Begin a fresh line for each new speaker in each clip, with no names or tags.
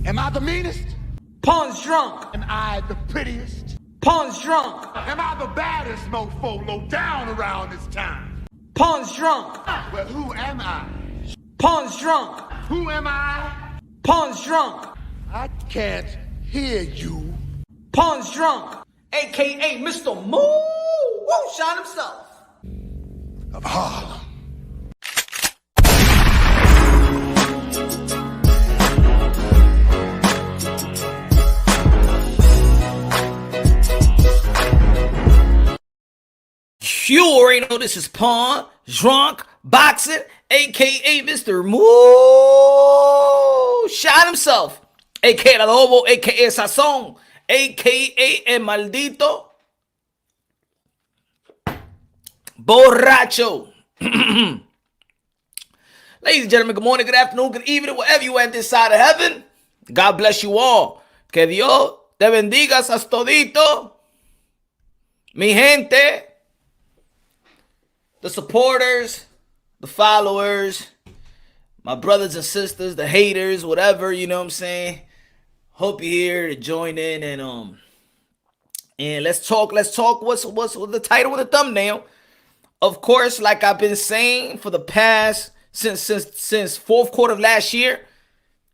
Am I the meanest?
Pawn's drunk.
Am I the prettiest?
Pawn's drunk.
Am I the baddest mofo low down around this town?
Pawn's drunk.
Well, who am I?
Pawn's drunk.
Who am I?
Pawn's drunk.
I can't hear you.
Pawn's drunk. AKA Mr. Moo won't shine himself.
Of Harlem.
You already know this is Pawn, Drunk, Boxing, a.k.a. Mr. Moo shot himself, a.k.a. El Lobo, a.k.a. Sazón, a.k.a. El Maldito Borracho. Ladies and gentlemen, good morning, good afternoon, good evening, wherever you at this side of heaven. God bless you all. Que Dios te bendiga a todito. Mi gente. The supporters, the followers, my brothers and sisters, the haters, whatever, you know what I'm saying? Hope you're here to join in and let's talk what's the title of the thumbnail. Of course, like I've been saying for the past since fourth quarter of last year,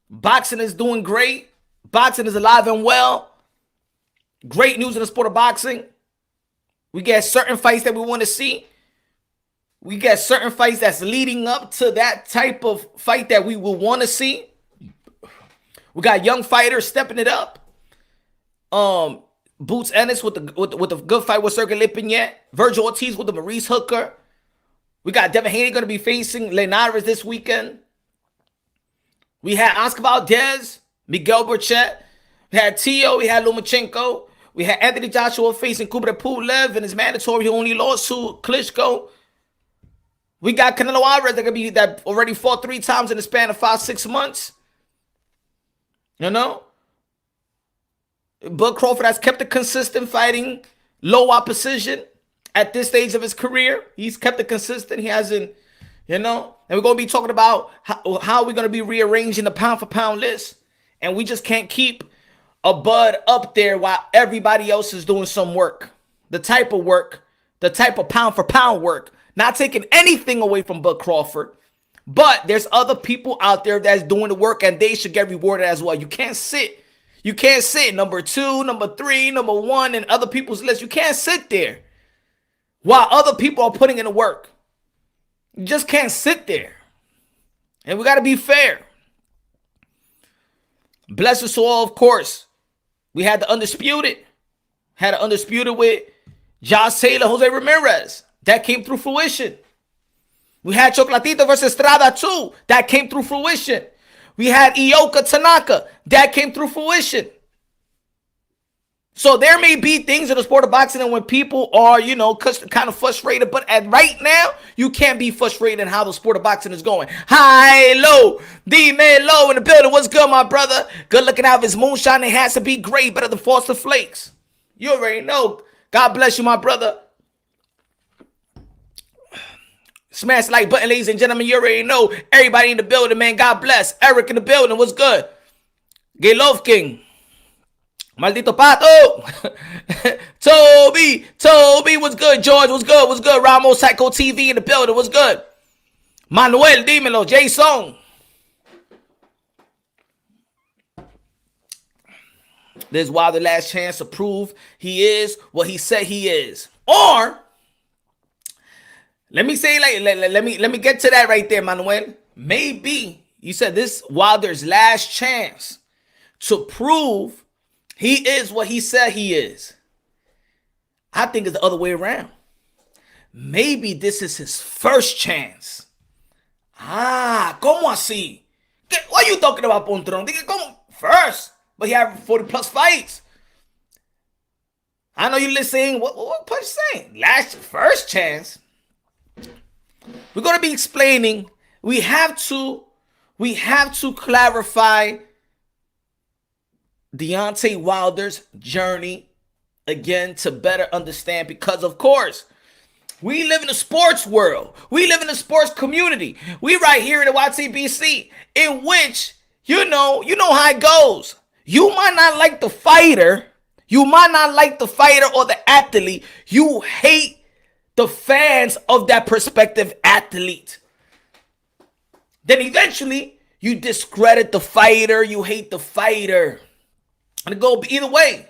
boxing is doing great. Boxing is alive and well. Great news in the sport of boxing. We get certain fights that we want to see. We got certain fights that's leading up to that type of fight that we will want to see. We got young fighters stepping it up. Boots Ennis with the good fight with Sergey Lipinets. Virgil Ortiz with the Maurice Hooker. We got Devin Haney going to be facing Linares this weekend. We had Oscar Valdez, Miguel Burchett. We had Tio. We had Lomachenko. We had Anthony Joshua facing Kubrat Pulev in his mandatory only lawsuit, Klitschko. We got Canelo Alvarez that already fought 3 times in the span of 5-6 months. You know? Bud Crawford has kept it consistent fighting low opposition at this stage of his career. He's kept it consistent. He hasn't, you know? And we're going to be talking about how we're going to be rearranging the pound-for-pound list. And we just can't keep a Bud up there while everybody else is doing some work. The type of pound-for-pound work. Not taking anything away from Bud Crawford, but there's other people out there that's doing the work and they should get rewarded as well. You can't sit. You can't sit number 2, number 3, number 1 in other people's lists. You can't sit there while other people are putting in the work. You just can't sit there. And we got to be fair. Bless us all, of course. We had the Undisputed. Had an Undisputed with Josh Taylor, Jose Ramirez. That came through fruition. We had Chocolatito versus Estrada 2. That came through fruition. We had Ioka Tanaka. That came through fruition. So there may be things in the sport of boxing and when people are, you know, kind of frustrated. But right now, you can't be frustrated in how the sport of boxing is going. High, low, D-Man low in the building. What's good, my brother? Good looking out of his moonshine. It has to be great. Better than Foster Flakes. You already know. God bless you, my brother. Smash the like button, ladies and gentlemen. You already know. Everybody in the building, man. God bless. Eric in the building. What's good? Gay Love King. Maldito Pato. Toby. What's good? George, what's good? What's good? Ramos Psycho TV in the building. What's good? Manuel, dímelo. Jason. This is Wilder last chance to prove he is what he said he is. Or... Let me say, let me get to that right there, Manuel. Maybe you said this Wilder's last chance to prove he is what he said he is. I think it's the other way around. Maybe this is his first chance. ¿Cómo así? What are you talking about, Pontron? Come first, but he had 40 plus fights. I know you're listening. What are you saying? First chance. We're going to be explaining. We have to clarify Deontay Wilder's journey again to better understand because, of course, we live in a sports world. We live in a sports community. We right here in the YTBC in which you know how it goes. You might not like the fighter. You might not like the fighter or the athlete. You hate the fans of that prospective athlete. Then eventually, you discredit the fighter. You hate the fighter. And it go either way.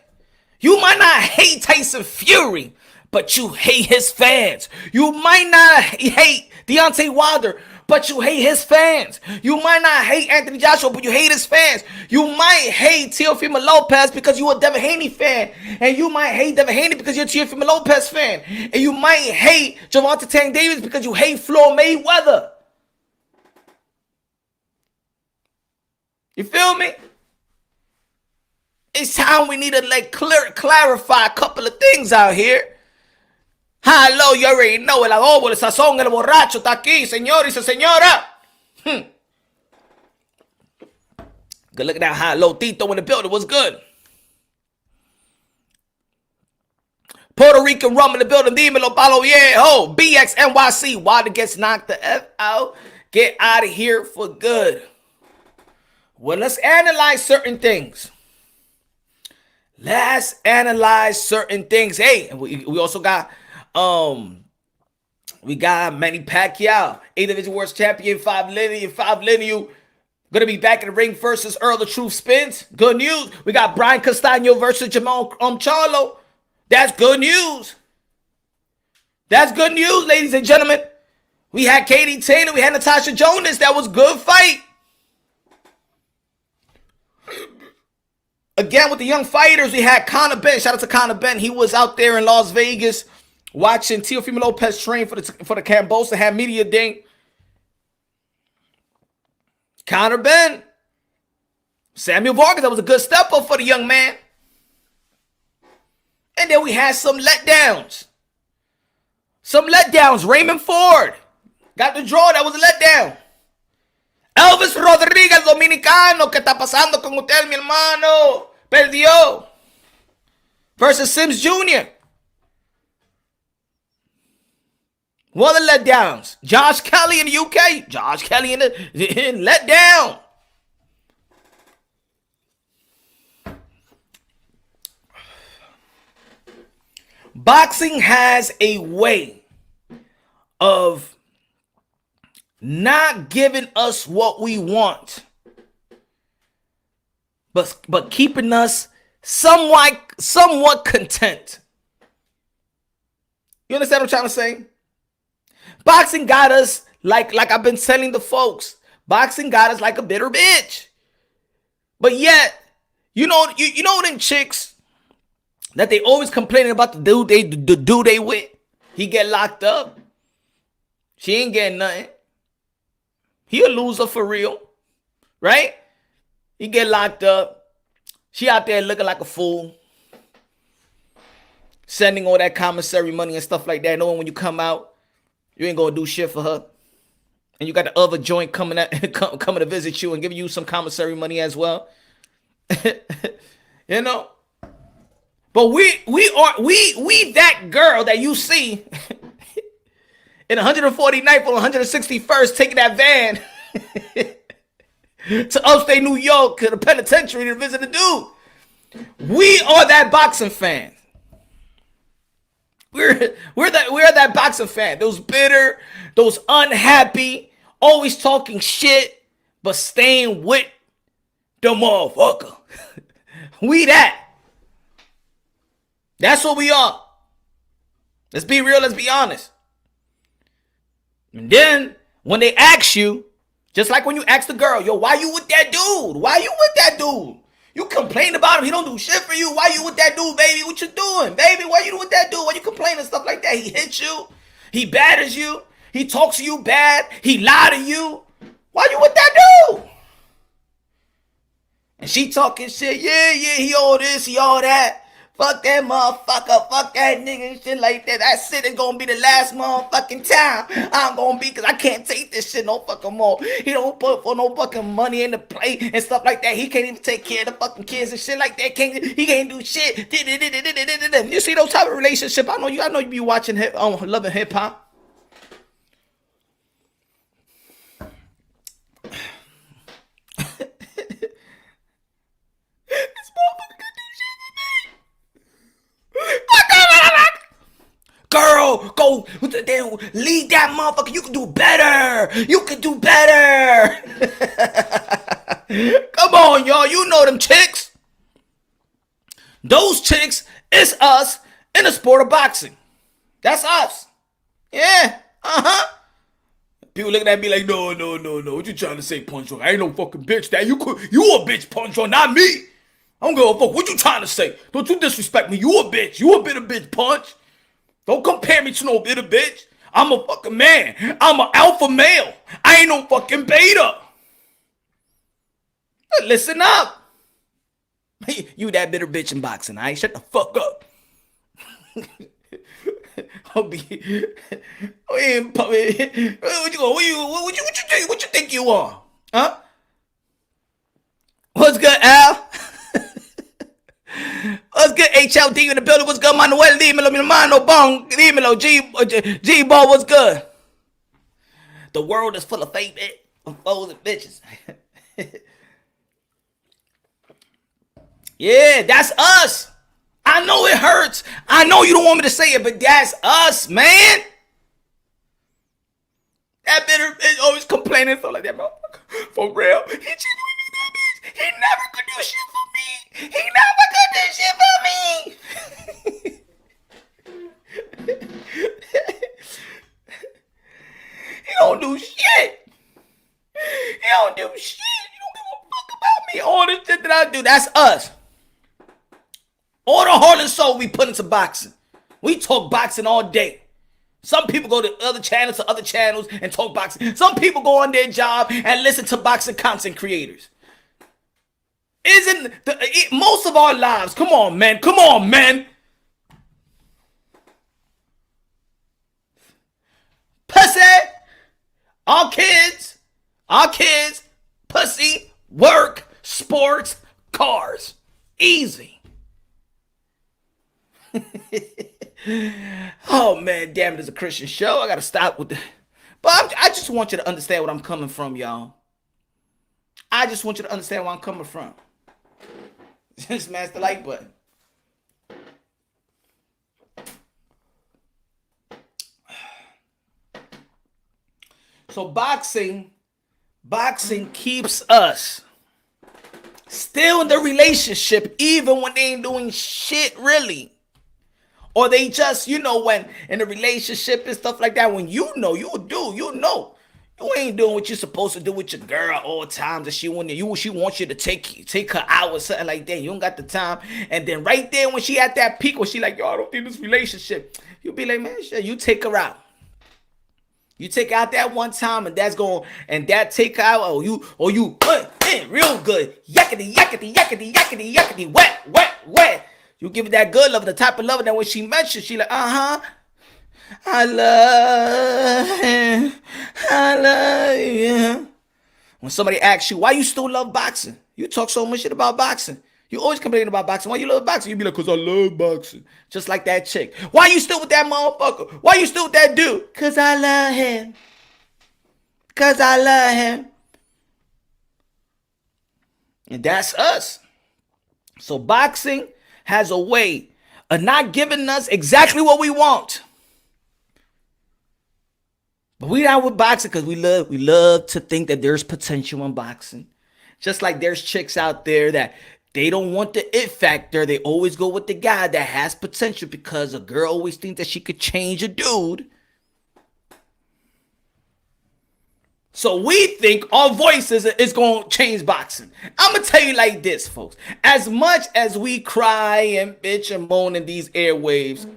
You might not hate Tyson Fury, but you hate his fans. You might not hate Deontay Wilder, but you hate his fans. You might not hate Anthony Joshua, but you hate his fans. You might hate Teofimo Lopez because you're a Devin Haney fan. And you might hate Devin Haney because you're a Teofimo Lopez fan. And you might hate Gervonta Tank Davis because you hate Floyd Mayweather. You feel me? It's time we need to clarify a couple of things out here. Hello, you already know. El adobo, el sazón, el borracho está aquí, señores y señora. Good look at that hello, Tito in the building. What's good? Puerto Rican rum in the building. Dímelo, Palo Viejo. BXNYC. Wilder gets knocked the F out. Get out of here for good. Well, let's analyze certain things. Let's analyze certain things. Hey, we also got we got Manny Pacquiao, 8th Division World Champion, 5 lineal. Gonna be back in the ring versus Earl the Truth Spence. Good news. We got Brian Castaño versus Jamal Charlo. That's good news. That's good news, ladies and gentlemen. We had Katie Taylor. We had Natasha Jonas. That was good fight. Again, with the young fighters, we had Conor Benn. Shout out to Conor Benn. He was out there in Las Vegas watching Teofimo Lopez train for the Cambosa. Had media day. Conor Benn. Samuel Vargas. That was a good step up for the young man. And then we had some letdowns. Raymond Ford got the draw. That was a letdown. Elvis Rodríguez, dominicano, ¿qué está pasando con usted, mi hermano? Perdió. Versus Sims Jr. One of the letdowns. Josh Kelly in the UK. Josh Kelly in letdown. Boxing has a way of not giving us what we want, but keeping us somewhat content. You understand what I'm trying to say? Boxing got us like I've been telling the folks. Boxing got us like a bitter bitch. But yet, you know them chicks that they always complaining about the dude they with. He get locked up. She ain't getting nothing. He a loser for real, right? He get locked up. She out there looking like a fool. Sending all that commissary money and stuff like that. Knowing when you come out, you ain't gonna do shit for her. And you got the other joint coming to visit you and giving you some commissary money as well. You know? But we that girl that you see in 149th or 161st, taking that van to upstate New York to the penitentiary to visit a dude. We are that boxing fan. We're that boxing fan. Those bitter, those unhappy, always talking shit, but staying with the motherfucker. We that. That's what we are. Let's be real. Let's be honest. And then, when they ask you, just like when you ask the girl, yo, why you with that dude? Why you with that dude? You complain about him. He don't do shit for you. Why you with that dude, baby? What you doing? Baby, why you with that dude? Why you complaining stuff like that? He hits you. He batters you. He talks to you bad. He lie to you. Why you with that dude? And she talking shit. Yeah, he all this, he all that. Fuck that motherfucker, fuck that nigga and shit like that. That shit is gonna be the last motherfucking time I'm gonna be, cause I can't take this shit no fucking more. He don't put for no fucking money in the plate and stuff like that. He can't even take care of the fucking kids and shit like that. He can't do shit. You see those type of relationship? I know you be watching loving hip hop. no, then lead that motherfucker. You can do better. You can do better. Come on, y'all. You know them chicks. Those chicks is us in the sport of boxing. That's us. Yeah. People looking at me like, no. What you trying to say, Punch Drunk? I ain't no fucking bitch. That you a bitch, Punch Drunk, not me. I don't give a fuck. What you trying to say? Don't you disrespect me. You a bitch. You a bitter bitch, Punch. Don't compare me to no bitter bitch. I'm a fucking man. I'm an alpha male. I ain't no fucking beta. Listen up. You that bitter bitch in boxing, all right? Shut the fuck up. What you think you are? Huh? What's good, Al? What's good, HLD in the building? What's good, Manuel? Dímelo, mi hermano, bong. Dímelo, G-Ball, what's good? The world is full of fake foes and bitches. Yeah, that's us. I know it hurts. I know you don't want me to say it, but that's us, man. That bitter bitch always complaining so like that, motherfucker. For real. He cheated with me, that bitch. He never could do shit for me. He never could do shit for me. He don't do shit. He don't do shit. He don't give a fuck about me. All the shit that I do, that's us. All the heart and soul we put into boxing. We talk boxing all day. Some people go to other channels and talk boxing. Some people go on their job and listen to boxing content creators. Most of our lives, come on, man. Pussy, our kids, pussy, work, sports, cars. Easy. Oh man, damn it, it's a Christian show. I gotta stop with that. But I just want you to understand where I'm coming from, y'all. I just want you to understand where I'm coming from. Just smash the like button. So boxing keeps us still in the relationship even when they ain't doing shit really. Or they just, when in a relationship and stuff like that, when you ain't doing what you're supposed to do with your girl all the time. That she wants you to take her out or something like that. You don't got the time. And then right there when she at that peak where she like, yo, I don't think this relationship. You'll be like, man, shit, you take her out. You take her out that one time and that take her out, or you real good. Yakety, wet. You give it that good love, the type of love that when she met you, she like, I love you. When somebody asks you, why you still love boxing? You talk so much shit about boxing. You always complain about boxing. Why you love boxing? You be like, because I love boxing. Just like that chick. Why you still with that motherfucker? Why you still with that dude? Because I love him. And that's us. So boxing has a way of not giving us exactly what we want. But we out with boxing because we love to think that there's potential in boxing. Just like there's chicks out there that they don't want the it factor. They always go with the guy that has potential because a girl always thinks that she could change a dude. So we think our voices is going to change boxing. I'm going to tell you like this, folks. As much as we cry and bitch and moan in these airwaves,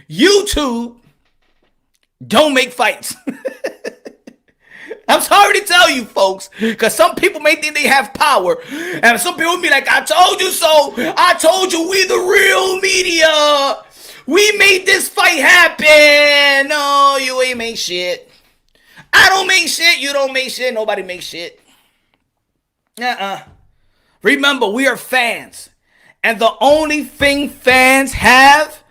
YouTube don't make fights. I'm sorry to tell you, folks, because some people may think they have power. And some people be like, I told you so. I told you we the real media. We made this fight happen. No, you ain't make shit. I don't make shit. You don't make shit. Nobody makes shit. Remember, we are fans. And the only thing fans have,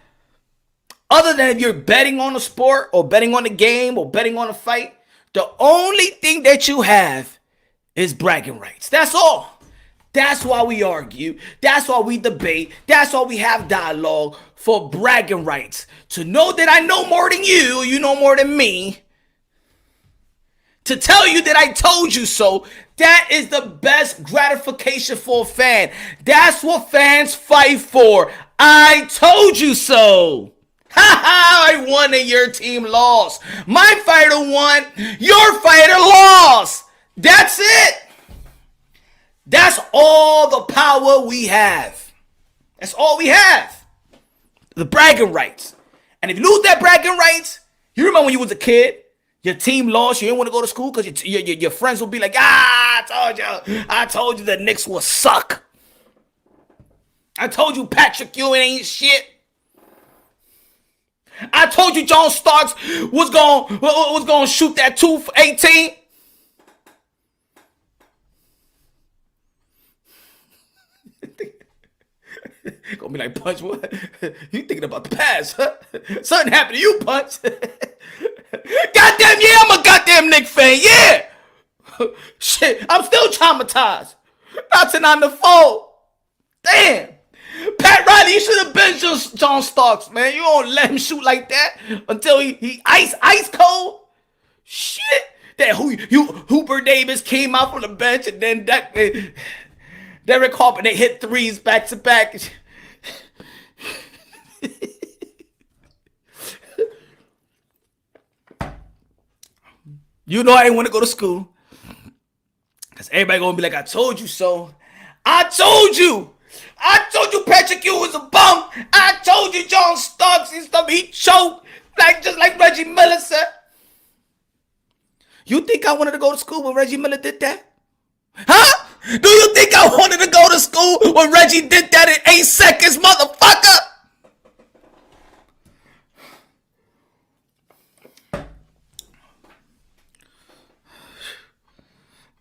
other than if you're betting on a sport or betting on a game or betting on a fight, the only thing that you have is bragging rights. That's all. That's why we argue. That's why we debate. That's why we have dialogue for bragging rights. To know that I know more than you know more than me. To tell you that I told you so. That is the best gratification for a fan. That's what fans fight for. I told you so. Ha ha, I won and your team lost. My fighter won, your fighter lost. That's it. That's all the power we have. That's all we have. The bragging rights. And if you lose that bragging rights, you remember when you was a kid, your team lost, you didn't want to go to school because your friends will be like, I told you the Knicks will suck. I told you Patrick Ewing ain't shit. I told you John Starks was going to shoot that 2 for 18. Gonna be like, Punch, what? You thinking about the past, huh? Something happened to you, Punch. Goddamn, yeah, I'm a goddamn Knicks fan, yeah. Shit, I'm still traumatized. Not to 9-4. Damn. Pat Riley, you should have been just John Starks, man. You don't let him shoot like that until he ice cold. Shit. That Hooper Davis came out from the bench and then Derek Harper, they hit threes back to back. You know I ain't want to go to school. Because everybody going to be like, I told you so. I told you Patrick Ewing was a bum. I told you John Starks and stuff. He choked just like Reggie Miller said. You think I wanted to go to school when Reggie Miller did that? Huh? Do you think I wanted to go to school when Reggie did that in 8 seconds, motherfucker?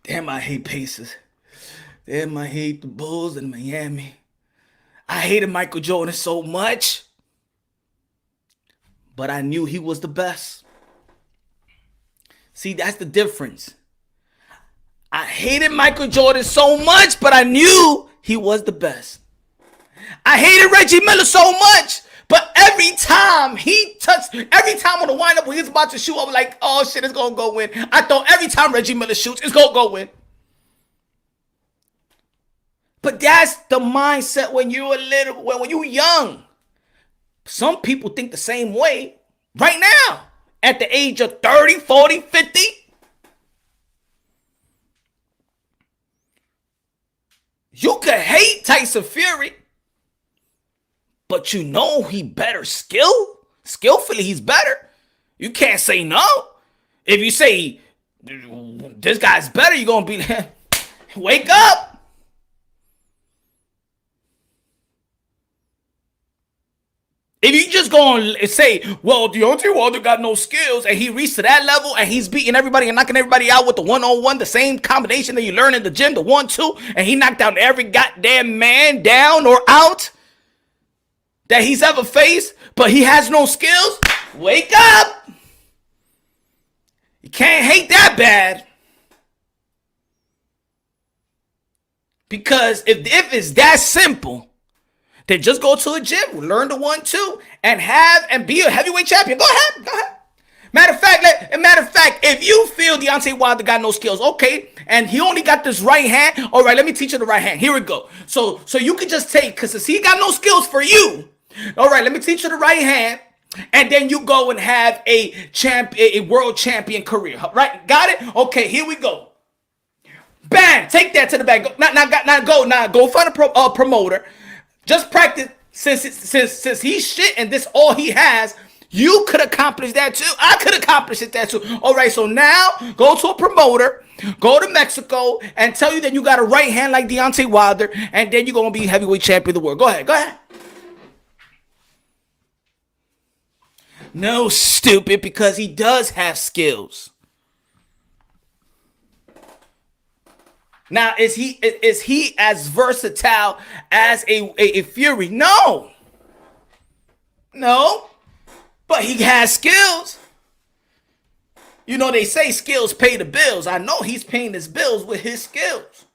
Damn, I hate Pacers. Damn, I hate the Bulls in Miami. I hated Michael Jordan so much. But I knew he was the best. See, that's the difference. I hated Michael Jordan so much, but I knew he was the best. I hated Reggie Miller so much, but every time on the windup when he was about to shoot, I was like, oh shit, it's gonna go in. I thought every time Reggie Miller shoots, it's gonna go in. But that's the mindset when you're young. Some people think the same way right now at the age of 30, 40, 50. You could hate Tyson Fury, but you know he better skillfully he's better. You can't say no. If you say this guy's better, you're gonna be wake up. If you just go and say, well, Deontay Wilder got no skills and he reached to that level and he's beating everybody and knocking everybody out with the 1-on-1, the same combination that you learn in the gym, the 1-2, and he knocked down every goddamn man down or out that he's ever faced, but he has no skills, wake up. You can't hate that bad. Because if it's that simple, then just go to a gym, learn the 1-2, and be a heavyweight champion. Go ahead. Matter of fact, if you feel Deontay Wilder got no skills, okay, and he only got this right hand, all right, let me teach you the right hand. Here we go. So you can just take, because he got no skills for you. All right, let me teach you the right hand, and then you go and have a world champion career. Right? Got it? Okay, here we go. Bang! Take that to the back. Go find a promoter. Just practice. Since he's shit and this all he has, you could accomplish that too. I could accomplish that too. All right, so now go to a promoter, go to Mexico, and tell you that you got a right hand like Deontay Wilder, and then you're gonna be heavyweight champion of the world. Go ahead. No, stupid, because he does have skills. Now, is he as versatile as a Fury? No. But he has skills. You know, they say skills pay the bills. I know he's paying his bills with his skills.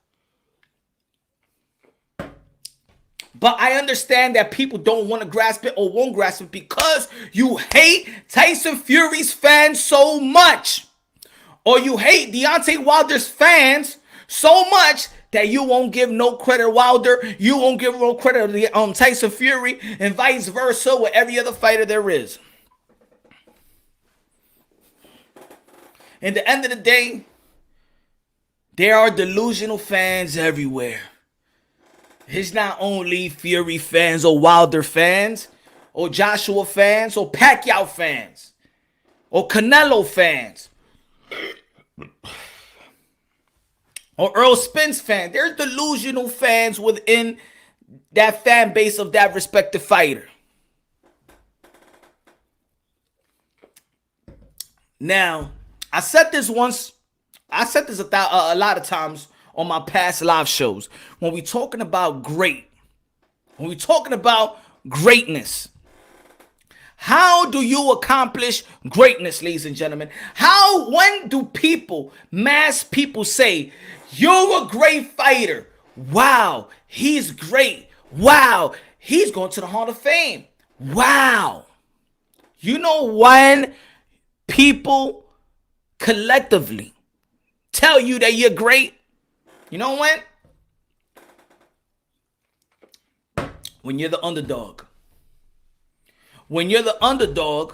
But I understand that people don't want to grasp it or won't grasp it because you hate Tyson Fury's fans so much. Or you hate Deontay Wilder's fans so much that you won't give no credit to Wilder, you won't give no credit to Tyson Fury, and vice versa with every other fighter there is. In the end of the day, there are delusional fans everywhere. It's not only Fury fans or Wilder fans or Joshua fans or Pacquiao fans or Canelo fans or Earl Spence fans. There's delusional fans within that fan base of that respective fighter. Now, I said this once. I said this a lot of times on my past live shows. When we're talking about greatness, how do you accomplish greatness, ladies and gentlemen? When do mass people say, you're a great fighter. Wow, he's great. Wow, he's going to the Hall of Fame. Wow. You know when people collectively tell you that you're great? You know when? When you're the underdog. When you're the underdog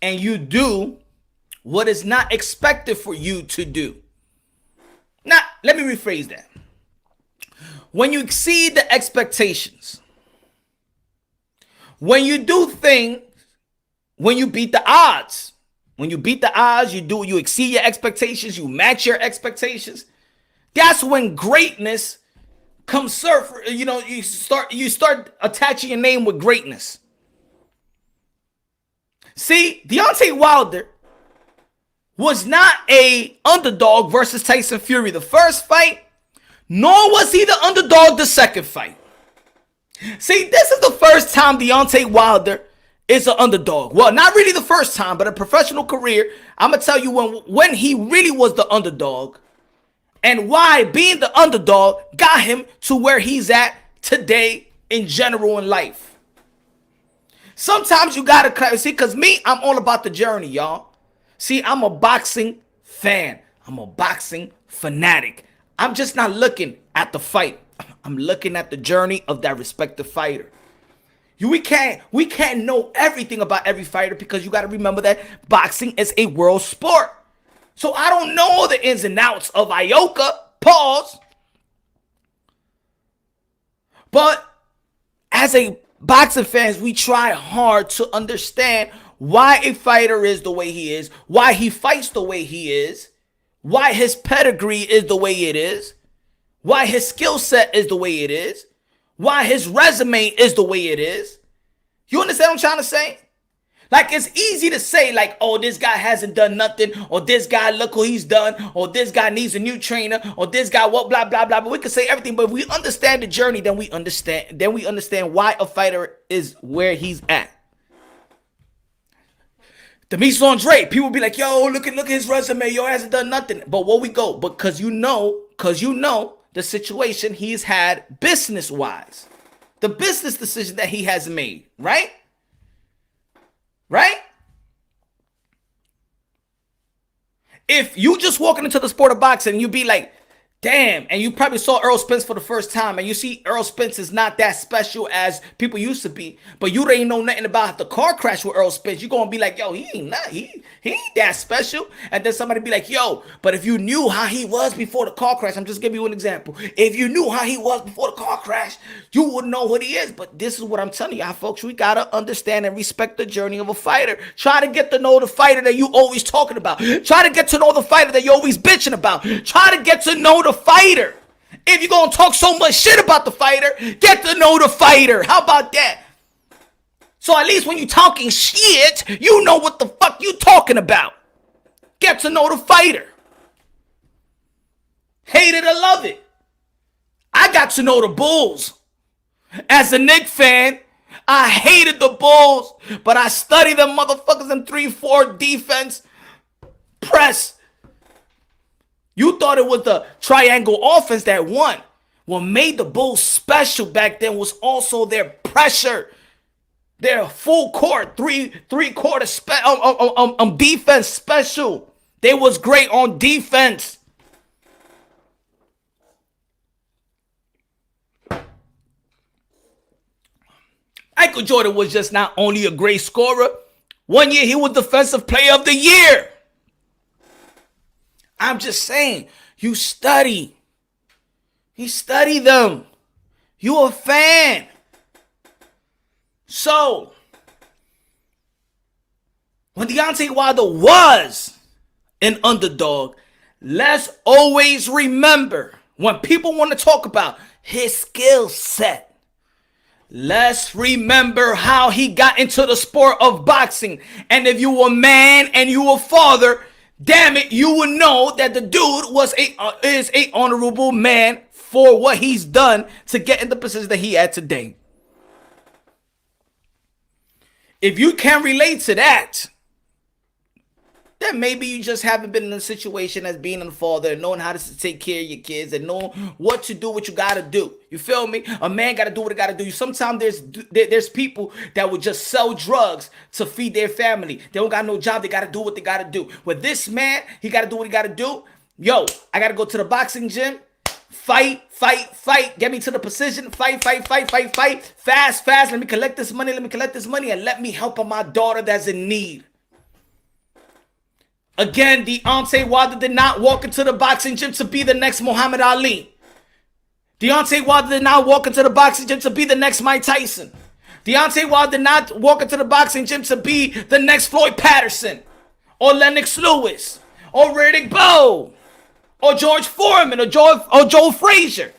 and you do what is not expected for you to do. Now, let me rephrase that. When you exceed the expectations, when you do things, when you beat the odds, you exceed your expectations, you match your expectations, that's when greatness comes you start attaching your name with greatness. See, Deontay Wilder was not a underdog versus Tyson Fury the first fight, nor was he the underdog the second fight. See, this is the first time Deontay Wilder is an underdog. Well, not really the first time, but a professional career. I'm going to tell you when he really was the underdog and why being the underdog got him to where he's at today in general in life. Sometimes you got to see, because me, I'm all about the journey, y'all. See, I'm a boxing fan. I'm a boxing fanatic. I'm just not looking at the fight. I'm looking at the journey of that respective fighter. We can't know everything about every fighter because you got to remember that boxing is a world sport. So I don't know the ins and outs of Ioka, pause. But as a boxing fans, we try hard to understand why a fighter is the way he is, why he fights the way he is, why his pedigree is the way it is, why his skill set is the way it is, why his resume is the way it is. You understand what I'm trying to say? Like, it's easy to say, like, oh, this guy hasn't done nothing, or this guy, look what he's done, or this guy needs a new trainer, or this guy, what, blah, blah, blah. But we can say everything, but if we understand the journey, then we understand why a fighter is where he's at. Demetrius Andre, people be like, yo, look at his resume, yo, hasn't done nothing. But where we go? Because you know the situation he's had business-wise. The business decision that he has made, right? Right? If you just walking into the sport of boxing and you be like, damn, and you probably saw Earl Spence for the first time and you see Earl Spence is not that special as people used to be, but you ain't know nothing about the car crash with Earl Spence, you're going to be like, yo, he ain't that special. And then somebody be like, yo, but if you knew how he was before the car crash, I'm just giving you an example. If you knew how he was before the car crash, you wouldn't know what he is. But this is what I'm telling y'all, folks. We got to understand and respect the journey of a fighter. Try to get to know the fighter that you always talking about. Try to get to know the fighter that you always bitching about. Try to get to know the fighter. If you're going to talk so much shit about the fighter, get to know the fighter. How about that? So at least when you talking shit, you know what the fuck you talking about. Get to know the fighter. Hate it or love it. I got to know the Bulls. As a Knicks fan, I hated the Bulls, but I studied them motherfuckers in 3-4 defense press. You thought it was the triangle offense that won. What made the Bulls special back then was also their pressure, their full court, three-quarter defense special. They was great on defense. Michael Jordan was just not only a great scorer. One year he was Defensive Player of the Year. I'm just saying, you study. You study them. You a fan. So, when Deontay Wilder was an underdog, let's always remember, when people want to talk about his skill set, let's remember how he got into the sport of boxing. And if you a man and you a father, damn it, you would know that the dude is a honorable man for what he's done to get in the position that he had today. If you can relate to that, then maybe you just haven't been in a situation as being a father and knowing how to take care of your kids and knowing what to do, what you got to do. You feel me? A man got to do what he got to do. Sometimes there's people that would just sell drugs to feed their family. They don't got no job. They got to do what they got to do. With this man, he got to do what he got to do. Yo, I got to go to the boxing gym. Fight. Get me to the position. Fight. Fast. Let me collect this money. And let me help my daughter that's in need. Again, Deontay Wilder did not walk into the boxing gym to be the next Muhammad Ali. Deontay Wilder did not walk into the boxing gym to be the next Mike Tyson. Deontay Wilder did not walk into the boxing gym to be the next Floyd Patterson or Lennox Lewis or Riddick Bowe or George Foreman or Joe Frazier.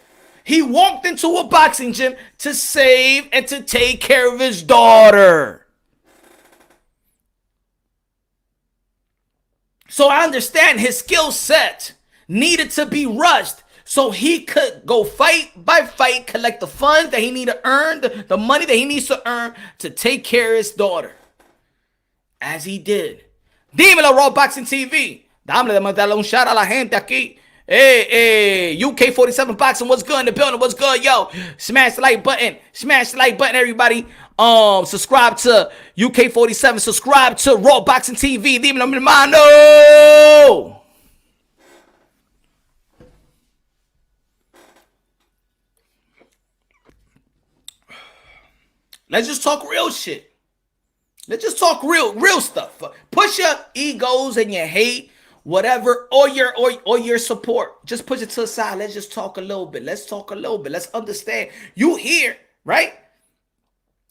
He walked into a boxing gym to save and to take care of his daughter. So I understand his skill set needed to be rushed so he could go fight by fight, collect the funds that he needs to earn, the money that he needs to earn to take care of his daughter. As he did. Dímelo, Raw Boxing TV. Dame un shout a la gente aquí. Hey, UK 47 Boxing, what's good in the building? What's good, yo? Smash the like button. Everybody. Subscribe to UK 47. Subscribe to Raw Boxing TV. Dímelo, mi hermano. Let's just talk real shit. Let's just talk real stuff. Push your egos and your hate, whatever, or your support. Just push it to the side. Let's just talk a little bit. Let's understand. You here, right?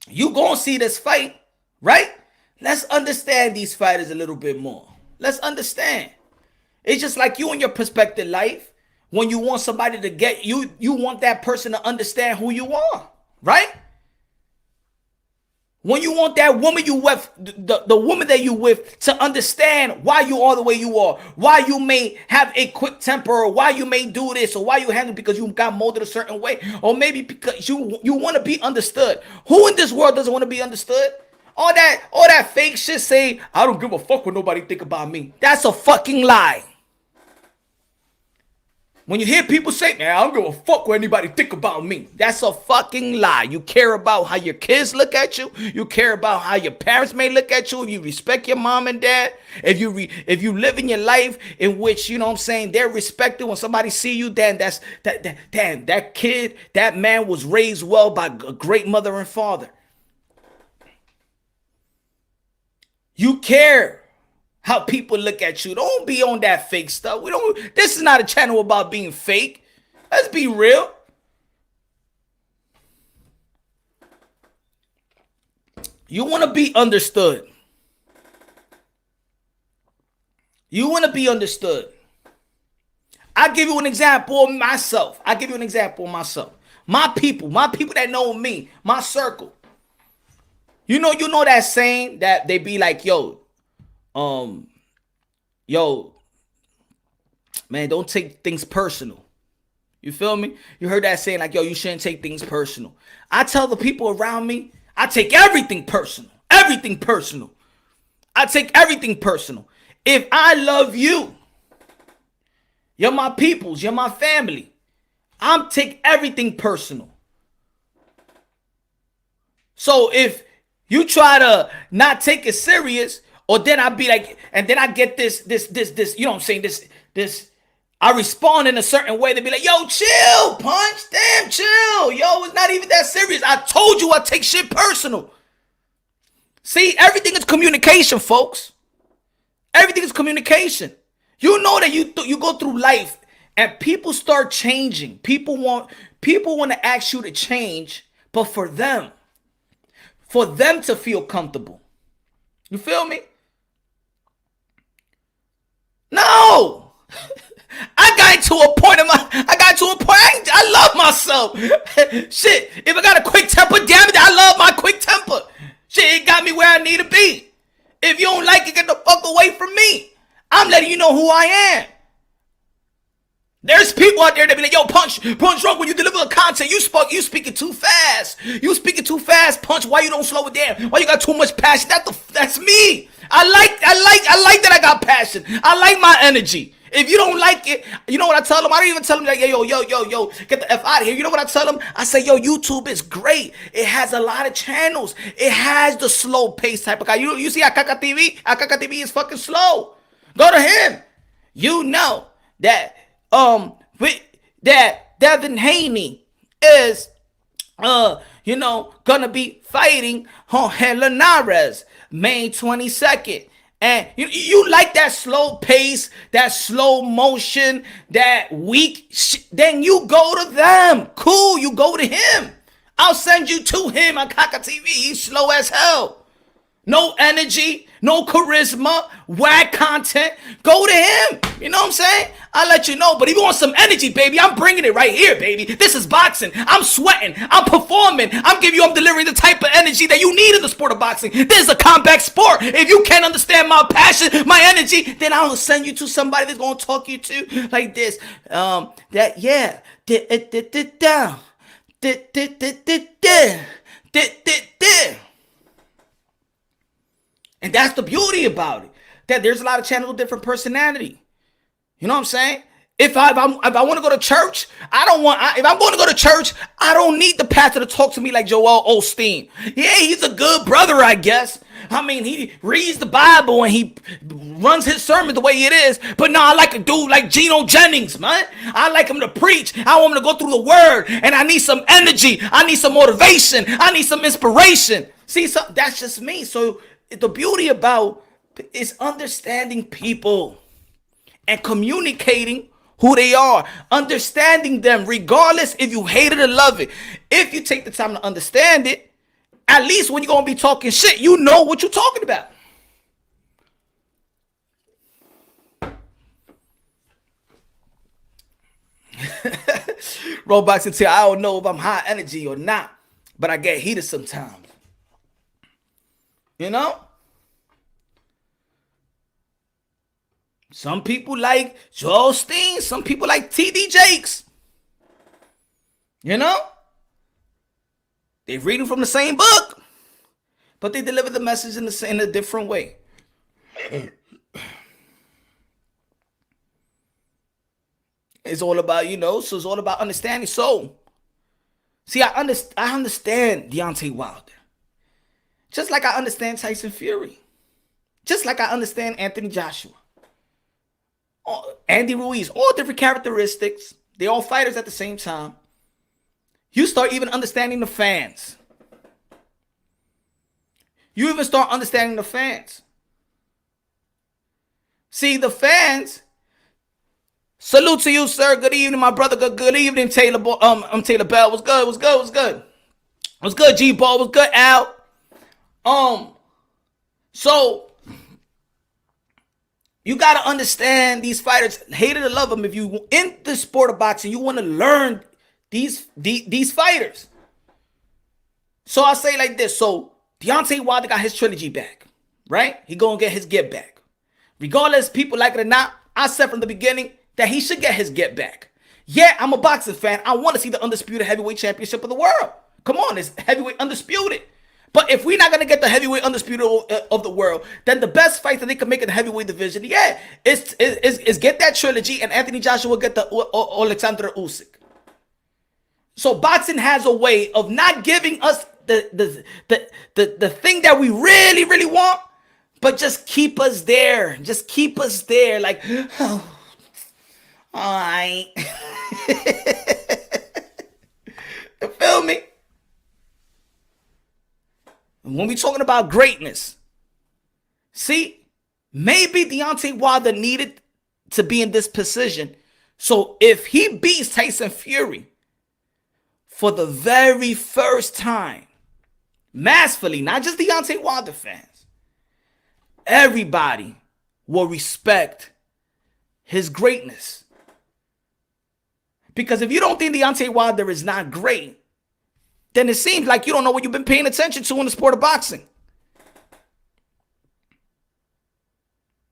You gonna see this fight, right? Let's understand these fighters a little bit more. Let's understand. It's just like you in your perspective life. When you want somebody to get you, you want that person to understand who you are, right? When you want that woman you with, the woman that you with, to understand why you are the way you are, why you may have a quick temper, or why you may do this, or why you handle it because you got molded a certain way, or maybe because you want to be understood. Who in this world doesn't want to be understood? All that fake shit saying, I don't give a fuck what nobody think about me. That's a fucking lie. When you hear people say, man, I don't give a fuck what anybody think about me. That's a fucking lie. You care about how your kids look at you. You care about how your parents may look at you. If you respect your mom and dad. If you live in your life in which, you know what I'm saying, they're respected when somebody see you, then that kid, that man was raised well by a great mother and father. You care how people look at you. Don't be on that fake stuff. This is not a channel about being fake. Let's be real. You want to be understood. You want to be understood. I'll give you an example of myself. My people that know me, my circle. You know that saying that they be like, yo, man, don't take things personal. You feel me? You heard that saying like, yo, you shouldn't take things personal. I tell the people around me, I take everything personal. Everything personal. I take everything personal. If I love you, you're my peoples, you're my family. I'm take everything personal. So if you try to not take it serious, or then I be like, and then I get this, you know what I'm saying, this, I respond in a certain way. They be like, yo, chill, Punch, damn, chill. Yo, it's not even that serious. I told you I take shit personal. See, everything is communication, folks. Everything is communication. You know that you go through life and people start changing. People want to ask you to change, but for them to feel comfortable. You feel me? No. I got to a point I love myself. Shit, if I got a quick temper, damn it, I love my quick temper. Shit, it got me where I need to be. If you don't like it, get the fuck away from me. I'm letting you know who I am. There's people out there that be like, yo, Punch drunk when you deliver the content. You speaking too fast. You speaking too fast, Punch. Why you don't slow it down? Why you got too much passion? That's me. I like that I got passion. I like my energy. If you don't like it, you know what I tell them? I don't even tell them like, yo, get the F out of here. You know what I tell them? I say, yo, YouTube is great. It has a lot of channels. It has the slow pace type of guy. You see Akaka TV? Akaka TV is fucking slow. Go to him. You know that that Devin Haney is gonna be fighting Linares May 22nd. And you like that slow pace, that slow motion, that weak then you go to them. Cool, you go to him. I'll send you to him on Kaka TV. He's slow as hell. No energy, no charisma, whack content. Go to him. You know what I'm saying? I'll let you know. But if you want some energy, baby, I'm bringing it right here, baby. This is boxing. I'm sweating. I'm performing. I'm delivering the type of energy that you need in the sport of boxing. This is a combat sport. If you can't understand my passion, my energy, then I'll send you to somebody that's going to talk you to like this. And that's the beauty about it. That there's a lot of channels with different personality. You know what I'm saying? If I want to go to church, if I'm going to go to church, I don't need the pastor to talk to me like Joel Osteen. Yeah, he's a good brother, I guess. I mean, he reads the Bible and he runs his sermon the way it is. But no, I like a dude like Geno Jennings, man. I like him to preach. I want him to go through the word. And I need some energy. I need some motivation. I need some inspiration. See, so that's just me. So the beauty about is understanding people and communicating who they are, understanding them regardless if you hate it or love it. If you take the time to understand it, at least when you're going to be talking shit, you know what you're talking about. Roblox until I don't know if I'm high energy or not, but I get heated sometimes. You know? Some people like Joel Steen. Some people like TD Jakes. You know? They're reading from the same book, but they deliver the message in a different way. It's all about, so it's all about understanding. So, see, I understand Deontay Wilder. Just like I understand Tyson Fury. Just like I understand Anthony Joshua. Andy Ruiz. All different characteristics. They're all fighters at the same time. You start even understanding the fans. You even start understanding the fans. See, the fans. Salute to you, sir. Good evening, my brother. Good evening, Taylor. Taylor Bell. What's good? What's good, G-Ball? What's good, Al? So you got to understand these fighters, hate it or love them. If you in the sport of boxing, you want to learn these fighters. So I say like this. So Deontay Wilder got his trilogy back, right? He gonna get his get back. Regardless, people like it or not, I said from the beginning that he should get his get back. Yeah, I'm a boxing fan. I want to see the undisputed heavyweight championship of the world. Come on, it's heavyweight undisputed. But if we're not going to get the heavyweight undisputed of the world, then the best fight that they can make in the heavyweight division, is get that trilogy and Anthony Joshua get the Alexander Usyk. So boxing has a way of not giving us the thing that we really, really want, but just keep us there. Just keep us there. Like, oh, all right. You feel me? When we talking about greatness, see, maybe Deontay Wilder needed to be in this position. So if he beats Tyson Fury for the very first time, massively, not just Deontay Wilder fans, everybody will respect his greatness. Because if you don't think Deontay Wilder is not great, then it seems like you don't know what you've been paying attention to in the sport of boxing.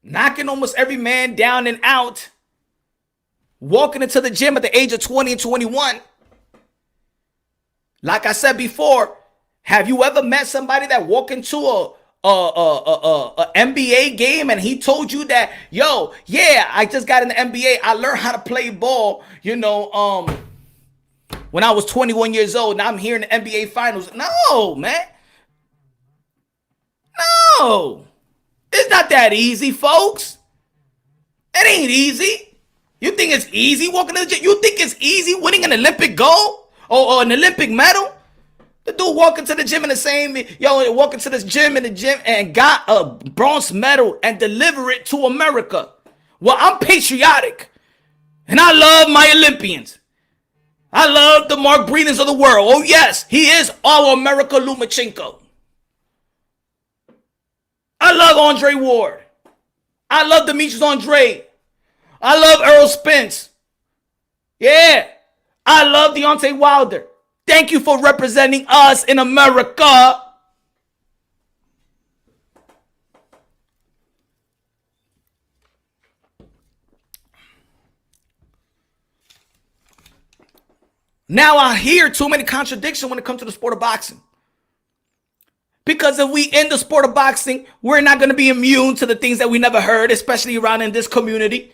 Knocking almost every man down and out, walking into the gym at the age of 20 and 21. Like I said before, have you ever met somebody that walked into a NBA game and he told you that, yo, yeah, I just got in the NBA. I learned how to play ball, when I was 21 years old. Now I'm here in the NBA finals. No, man. No. It's not that easy, folks. It ain't easy. You think it's easy walking to the gym? You think it's easy winning an Olympic gold or an Olympic medal? The dude walking to the gym in the same, walking to this gym in the gym and got a bronze medal and deliver it to America. Well, I'm patriotic and I love my Olympians. I love the Mark Breedens of the world. Oh, yes, he is our America Lomachenko. I love Andre Ward. I love Demetrius Andre. I love Errol Spence. Yeah, I love Deontay Wilder. Thank you for representing us in America. Now I hear too many contradictions when it comes to the sport of boxing. Because if we in the sport of boxing, we're not going to be immune to the things that we never heard, especially around in this community.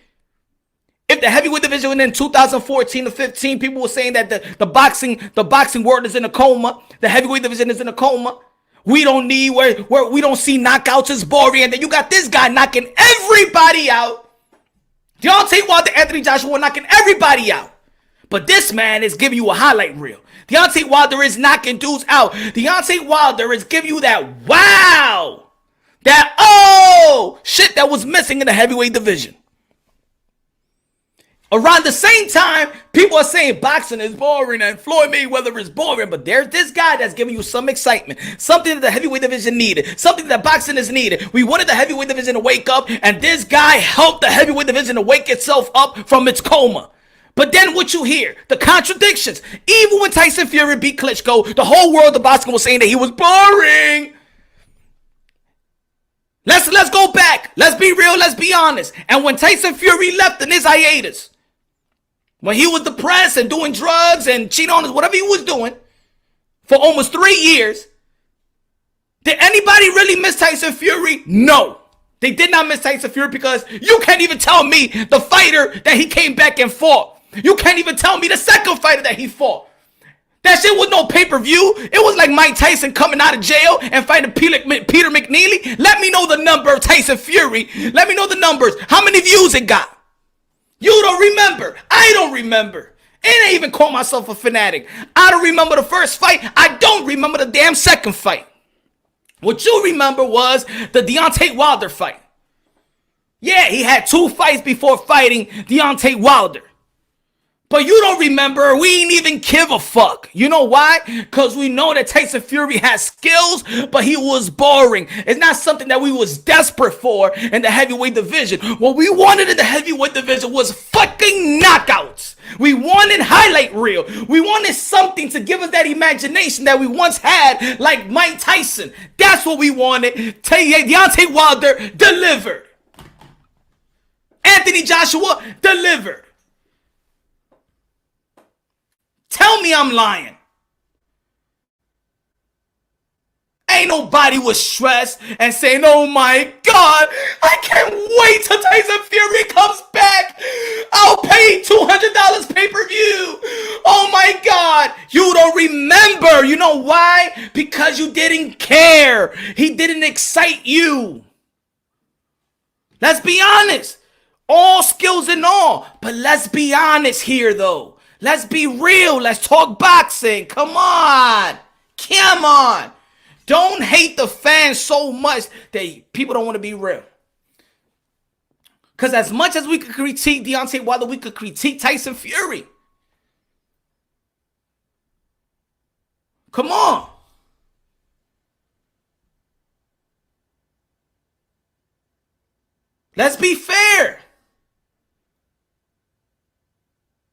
If the heavyweight division in 2014 to 15, people were saying that the boxing world is in a coma. The heavyweight division is in a coma. We don't need where we don't see knockouts is boring. And then you got this guy knocking everybody out. Deontay Wilder, Anthony Joshua knocking everybody out. But this man is giving you a highlight reel. Deontay Wilder is knocking dudes out. Deontay Wilder is giving you that wow. That oh shit that was missing in the heavyweight division. Around the same time, people are saying boxing is boring and Floyd Mayweather is boring, but there's this guy that's giving you some excitement, something that the heavyweight division needed, something that boxing is needed. We wanted the heavyweight division to wake up, and this guy helped the heavyweight division to wake itself up from its coma. But then what you hear, the contradictions. Even when Tyson Fury beat Klitschko, the whole world of boxing was saying that he was boring. Let's go back. Let's be real. Let's be honest. And when Tyson Fury left in his hiatus, when he was depressed and doing drugs and cheating on us, whatever he was doing for almost 3 years, did anybody really miss Tyson Fury? No. They did not miss Tyson Fury because you can't even tell me the fighter that he came back and fought. You can't even tell me the second fighter that he fought. That shit was no pay-per-view. It was like Mike Tyson coming out of jail and fighting Peter McNeely. Let me know the number of Tyson Fury. Let me know the numbers. How many views it got? You don't remember. I don't remember. And I even call myself a fanatic. I don't remember the first fight. I don't remember the damn second fight. What you remember was the Deontay Wilder fight. Yeah, he had 2 fights before fighting Deontay Wilder. But you don't remember, we ain't even give a fuck. You know why? Because we know that Tyson Fury has skills, but he was boring. It's not something that we was desperate for in the heavyweight division. What we wanted in the heavyweight division was fucking knockouts. We wanted highlight reel. We wanted something to give us that imagination that we once had, like Mike Tyson. That's what we wanted. Deontay Wilder delivered. Anthony Joshua delivered. Tell me I'm lying. Ain't nobody was stressed and saying, oh my God, I can't wait till Tyson Fury comes back. I'll pay $200 pay-per-view. Oh my God. You don't remember. You know why? Because you didn't care. He didn't excite you. Let's be honest. All skills and all. But let's be honest here, though. Let's be real. Let's talk boxing. Come on. Come on. Don't hate the fans so much that people don't want to be real. Because as much as we could critique Deontay Wilder, we could critique Tyson Fury. Come on. Let's be fair.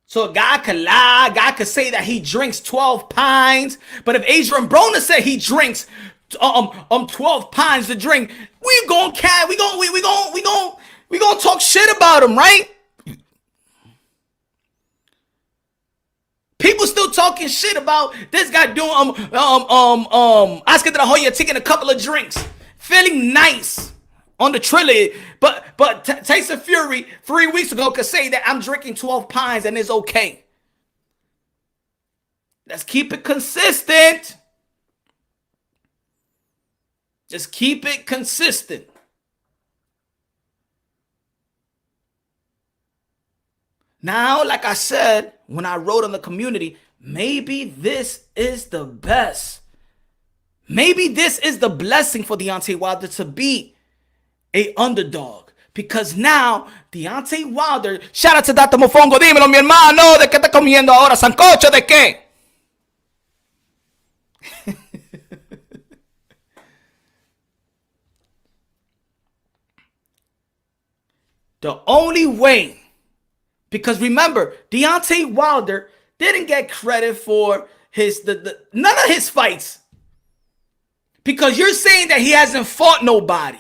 So a guy could lie, a guy could say that he drinks 12 pints, but if Adrian Broner said he drinks 12 pints to drink, we gonna talk shit about him, right? People still talking shit about this guy doing Oscar de la Hoya taking a couple of drinks, feeling nice on the trilogy, but Tyson Fury 3 weeks ago could say that I'm drinking 12 pints and it's okay. Let's keep it consistent. Just keep it consistent. Now, like I said, when I wrote on the community, maybe this is the best. Maybe this is the blessing for Deontay Wilder to be a underdog, because now Deontay Wilder, shout out to Dr. Mofongo, dímelo mi hermano, ¿de qué está comiendo ahora? ¿Sancocho de qué? The only way, because remember, Deontay Wilder didn't get credit for none of his fights, because you're saying that he hasn't fought nobody.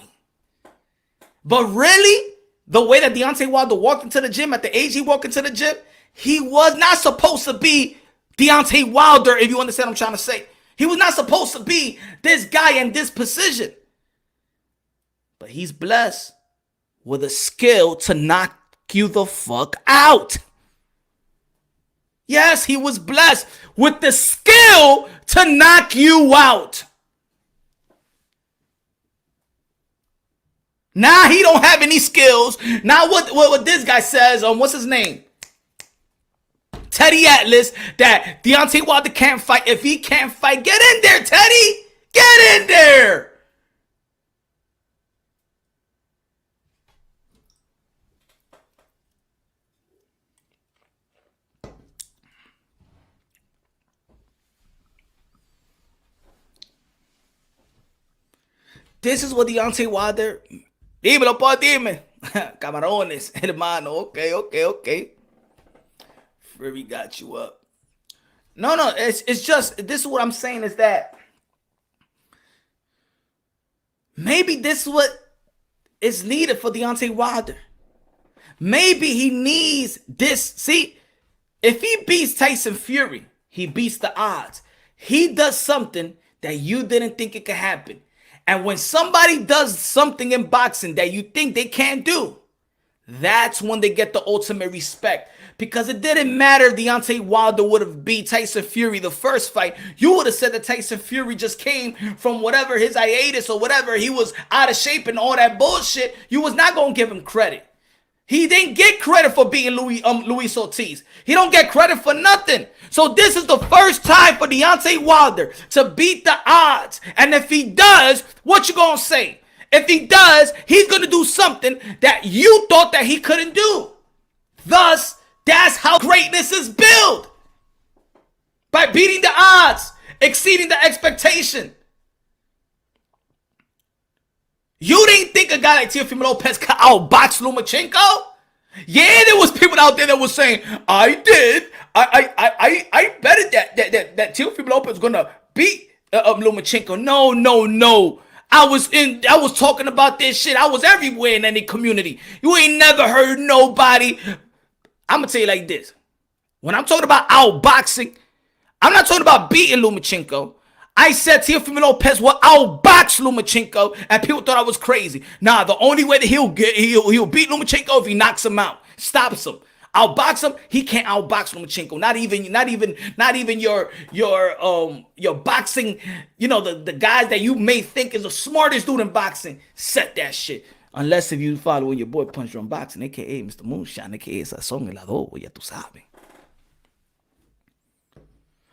But really, the way that Deontay Wilder walked into the gym, at the age he walked into the gym, he was not supposed to be Deontay Wilder, if you understand what I'm trying to say. He was not supposed to be this guy in this position. But he's blessed with a skill to knock you the fuck out. Yes, he was blessed with the skill to knock you out. Now he don't have any skills. Now what this guy says, what's his name? Teddy Atlas, that Deontay Wilder can't fight. If he can't fight, get in there, Teddy. Get in there. This is what Deontay Wilder... Dímelo, pues, dime. Camarones, hermano. Okay. Fury got you up. No, it's just, this is what I'm saying is that maybe this is what is needed for Deontay Wilder. Maybe he needs this. See, if he beats Tyson Fury, he beats the odds. He does something that you didn't think it could happen. And when somebody does something in boxing that you think they can't do, that's when they get the ultimate respect. Because it didn't matter if Deontay Wilder would have beat Tyson Fury the first fight. You would have said that Tyson Fury just came from whatever his hiatus or whatever. He was out of shape and all that bullshit. You was not going to give him credit. He didn't get credit for beating Luis Ortiz. He don't get credit for nothing. So this is the first time for Deontay Wilder to beat the odds. And if he does, what you gonna say? If he does, he's gonna do something that you thought that he couldn't do. Thus, that's how greatness is built. By beating the odds, exceeding the expectation. You didn't think a guy like Teofimo Lopez could outbox Lomachenko? Yeah, there was people out there that was saying, I did. I betted that Teofimo Lopez was gonna beat Lomachenko. No. I was talking about this shit. I was everywhere in any community. You ain't never heard nobody. I'm gonna tell you like this. When I'm talking about outboxing, I'm not talking about beating Lomachenko. I said Teofimo Lopez will outbox Lomachenko, and people thought I was crazy. Nah, the only way that he'll beat Lomachenko if he knocks him out, stops him. Outbox him, he can't outbox Lomachenko. Not even your boxing, the guys that you may think is the smartest dude in boxing said that shit. Unless if you follow your boy Punch on Boxing, aka Mr. Moonshine, aka Sazón Helado, ya tú sabes.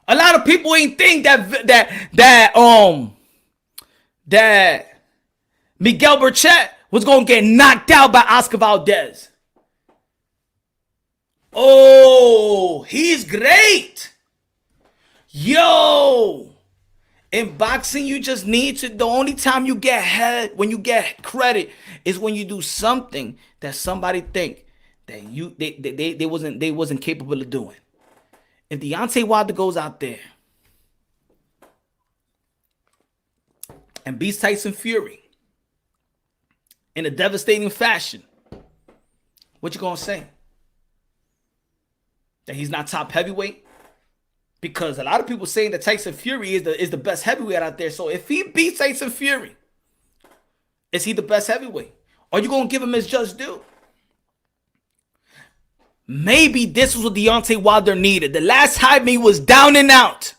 A lot of people ain't think that Miguel Burchett was gonna get knocked out by Oscar Valdez. Oh, he's great. Yo, in boxing, you just need to. The only time you get when you get credit, is when you do something that somebody think that they wasn't capable of doing. If Deontay Wilder goes out there and beats Tyson Fury in a devastating fashion, what you gonna say? That he's not top heavyweight? Because a lot of people saying that Tyson Fury is the best heavyweight out there. So if he beats Tyson Fury, is he the best heavyweight? Or are you gonna give him his just due? Maybe this was what Deontay Wilder needed. The last time he was down and out,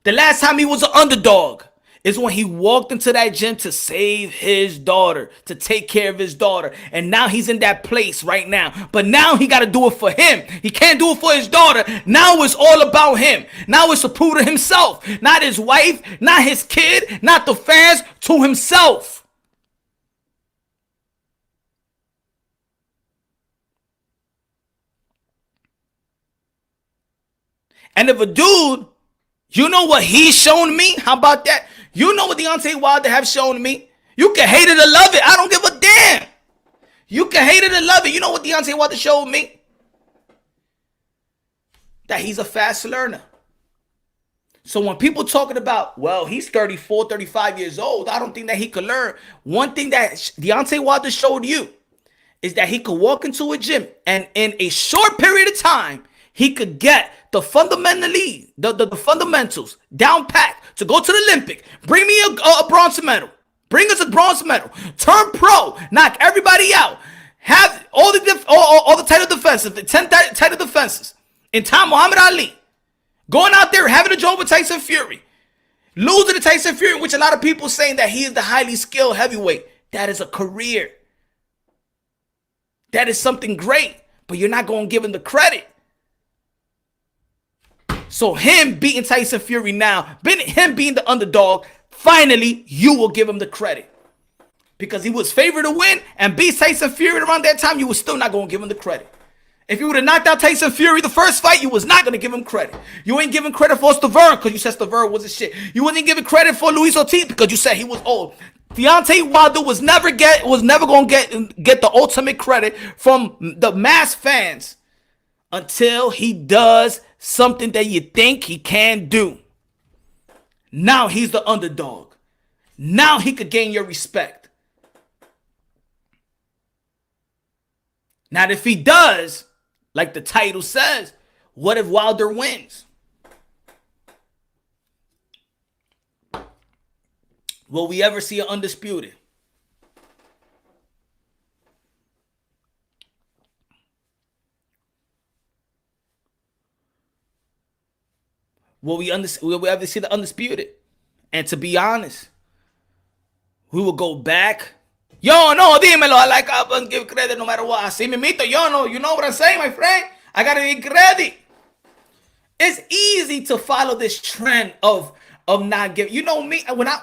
the last time he was an underdog, is when he walked into that gym to save his daughter, to take care of his daughter. And now he's in that place right now. But now he got to do it for him. He can't do it for his daughter. Now it's all about him. Now it's to prove to himself. Not his wife, not his kid, not the fans, to himself. And if a dude, you know what he's shown me? How about that? You know what Deontay Wilder have shown me? You can hate it or love it. I don't give a damn. You can hate it or love it. You know what Deontay Wilder showed me? That he's a fast learner. So when people talking about, well, he's 34, 35 years old, I don't think that he could learn. One thing that Deontay Wilder showed you is that he could walk into a gym and in a short period of time, he could get the fundamentals down pat to go to the Olympic. Bring me a bronze medal. Bring us a bronze medal. Turn pro. Knock everybody out. Have all the title defenses, the 10 title defenses. In time, Muhammad Ali. Going out there, having a job with Tyson Fury. Losing to Tyson Fury, which a lot of people saying that he is the highly skilled heavyweight. That is a career. That is something great. But you're not going to give him the credit. So him beating Tyson Fury now, him being the underdog, finally you will give him the credit. Because he was favored to win and beat Tyson Fury around that time, you were still not going to give him the credit. If you would have knocked out Tyson Fury the first fight, you was not going to give him credit. You ain't giving credit for Stavern because you said Stavern was a shit. You wasn't giving credit for Luis Ortiz because you said he was old. Deontay Wilder was never going to get the ultimate credit from the mass fans until he does something that you think he can do. Now he's the underdog. Now he could gain your respect. Now if he does, like the title says, what if Wilder wins? Will we ever see an undisputed? Will we ever see the undisputed? And to be honest, we will go back. Yo, no, dímelo. I like I give credit no matter what. Así mimito, yo, no, you know what I'm saying, my friend? I gotta give credit. It's easy to follow this trend of not giving. You know me, when I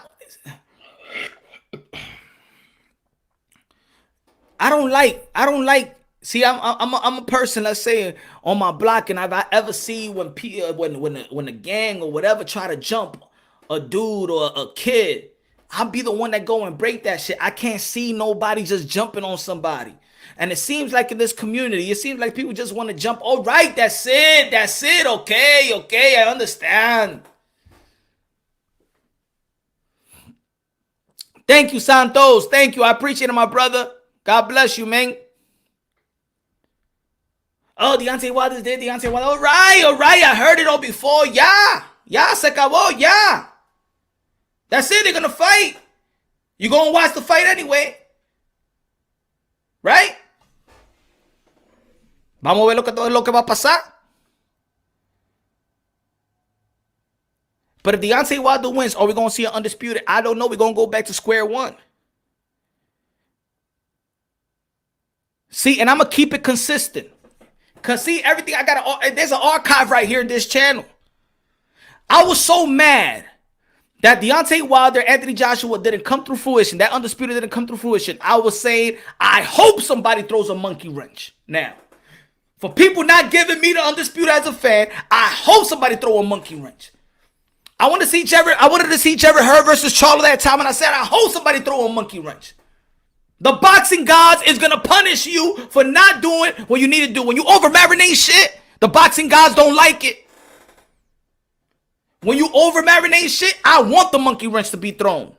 don't like. See, I'm a person, let's say, on my block, and I've ever seen when a gang or whatever try to jump a dude or a kid, I'll be the one that go and break that shit. I can't see nobody just jumping on somebody. And it seems like in this community, it seems like people just want to jump. All right, that's it. Okay, I understand. Thank you, Santos. Thank you. I appreciate it, my brother. God bless you, man. Oh, Deontay Wilder's dead. Deontay Wilder. All right. I heard it all before. Yeah, se acabó. Yeah. That's it. They're going to fight. You're going to watch the fight anyway. Right? Vamos a ver lo que va a pasar. But if Deontay Wilder wins, are we going to see an undisputed? I don't know. We're going to go back to square one. See, and I'm going to keep it consistent. Because see, everything I got, there's an archive right here in this channel. I was so mad that Deontay Wilder, Anthony Joshua didn't come through fruition. That undisputed didn't come through fruition. I was saying, I hope somebody throws a monkey wrench. Now, for people not giving me the undisputed as a fan, I hope somebody throw a monkey wrench. I wanted to see Jarrett Hurd versus Charlo that time, and I said, I hope somebody throw a monkey wrench. The boxing gods is going to punish you for not doing what you need to do. When you over-marinate shit, the boxing gods don't like it. When you over-marinate shit, I want the monkey wrench to be thrown.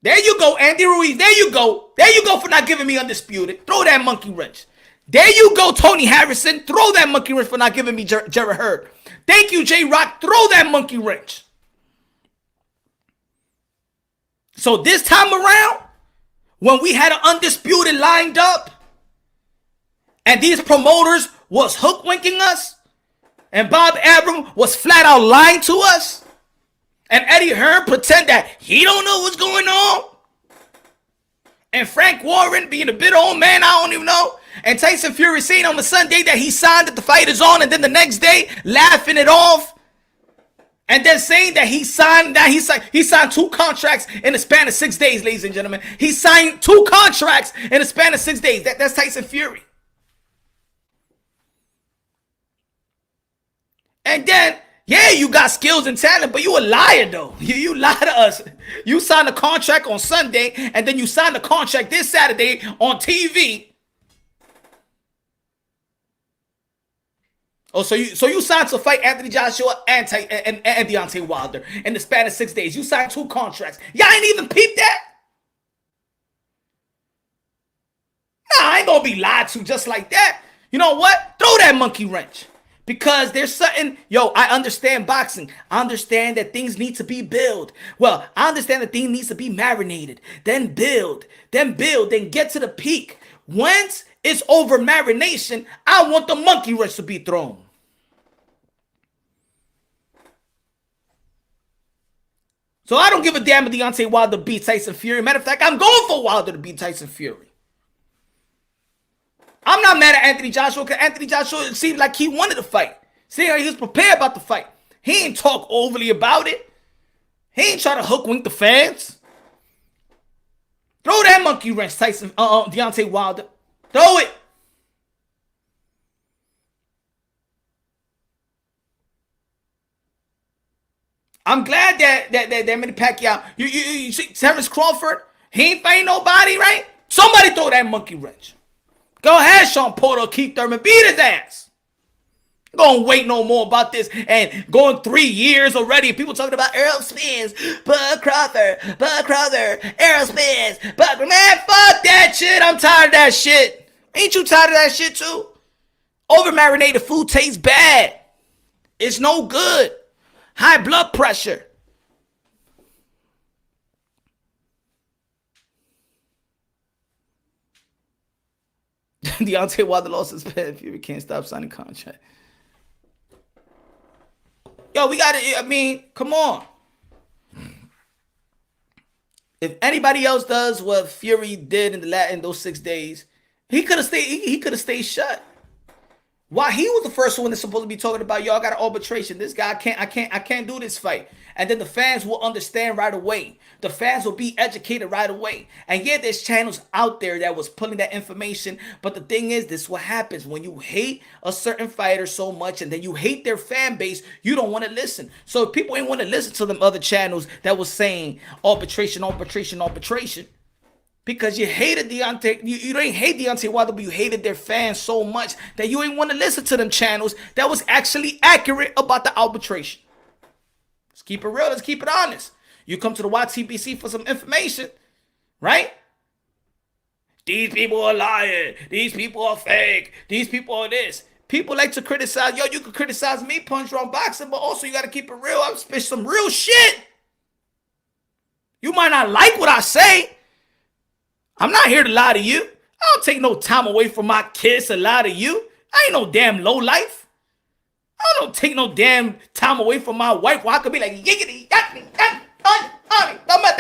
There you go, Andy Ruiz. There you go. There you go for not giving me undisputed. Throw that monkey wrench. There you go, Tony Harrison. Throw that monkey wrench for not giving me Jarrett Hurd. Thank you, J-Rock. Throw that monkey wrench. So this time around, when we had an undisputed lined up, and these promoters was hook-winking us, and Bob Arum was flat out lying to us, and Eddie Hearn pretend that he don't know what's going on, and Frank Warren being a bitter old man, I don't even know, and Tyson Fury saying on the Sunday that he signed that the fight is on, and then the next day laughing it off, and then saying that he signed 2 contracts in the span of 6 days, ladies and gentlemen. He signed 2 contracts in the span of 6 days. That's Tyson Fury. And then, yeah, you got skills and talent, but you a liar, though. You lie to us. You signed a contract on Sunday, and then you signed a contract this Saturday on TV. Oh, so you signed to fight Anthony Joshua and Deontay Wilder in the span of 6 days. You signed 2 contracts. Y'all ain't even peeped that? Nah, I ain't gonna be lied to just like that. You know what? Throw that monkey wrench. Because there's something, I understand boxing. I understand that things need to be built. Well, I understand that things needs to be marinated. Then build, then get to the peak. Once it's over marination, I want the monkey wrench to be thrown. So I don't give a damn if Deontay Wilder beats Tyson Fury. Matter of fact, I'm going for Wilder to beat Tyson Fury. I'm not mad at Anthony Joshua because Anthony Joshua seemed like he wanted to fight. See how he was prepared about the fight. He ain't talk overly about it. He ain't try to hook wink the fans. Throw that monkey wrench, Deontay Wilder. Throw it. I'm glad that Manny Pacquiao, you see Terrence Crawford, he ain't fighting nobody, right? Somebody throw that monkey wrench. Go ahead, Sean Porter, Keith Thurman, beat his ass. Gonna wait no more about this and going 3 years already. People talking about Errol Spence, Bud Crawford, Errol Spence, Bud. Man, fuck that shit. I'm tired of that shit. Ain't you tired of that shit too? Over marinated food tastes bad. It's no good. High blood pressure. Deontay Wilder lost his pet. Fury can't stop signing contract. Yo, we got to, I mean, come on. If anybody else does what Fury did in those 6 days, he could have stayed. He could have stayed shut. Why he was the first one that's supposed to be talking about, yo, I got an arbitration. This guy I can't do this fight. And then the fans will understand right away. The fans will be educated right away. And yeah, there's channels out there that was pulling that information. But the thing is, this is what happens when you hate a certain fighter so much and then you hate their fan base, you don't want to listen. So if people ain't want to listen to them other channels that was saying arbitration, because you hated Deontay, you didn't hate Deontay Wilder, but you hated their fans so much that you ain't want to listen to them channels that was actually accurate about the arbitration. Let's keep it real. Let's keep it honest. You come to the YTBC for some information, right? These people are lying. These people are fake. These people are this. People like to criticize. Yo, you can criticize me, Punch Drunk Boxing, but also you got to keep it real. I'm spit some real shit. You might not like what I say. I'm not here to lie to you. I don't take no time away from my kids to lie to you. I ain't no damn low life. I don't take no damn time away from my wife where I could be like, yiggity, yakety, dame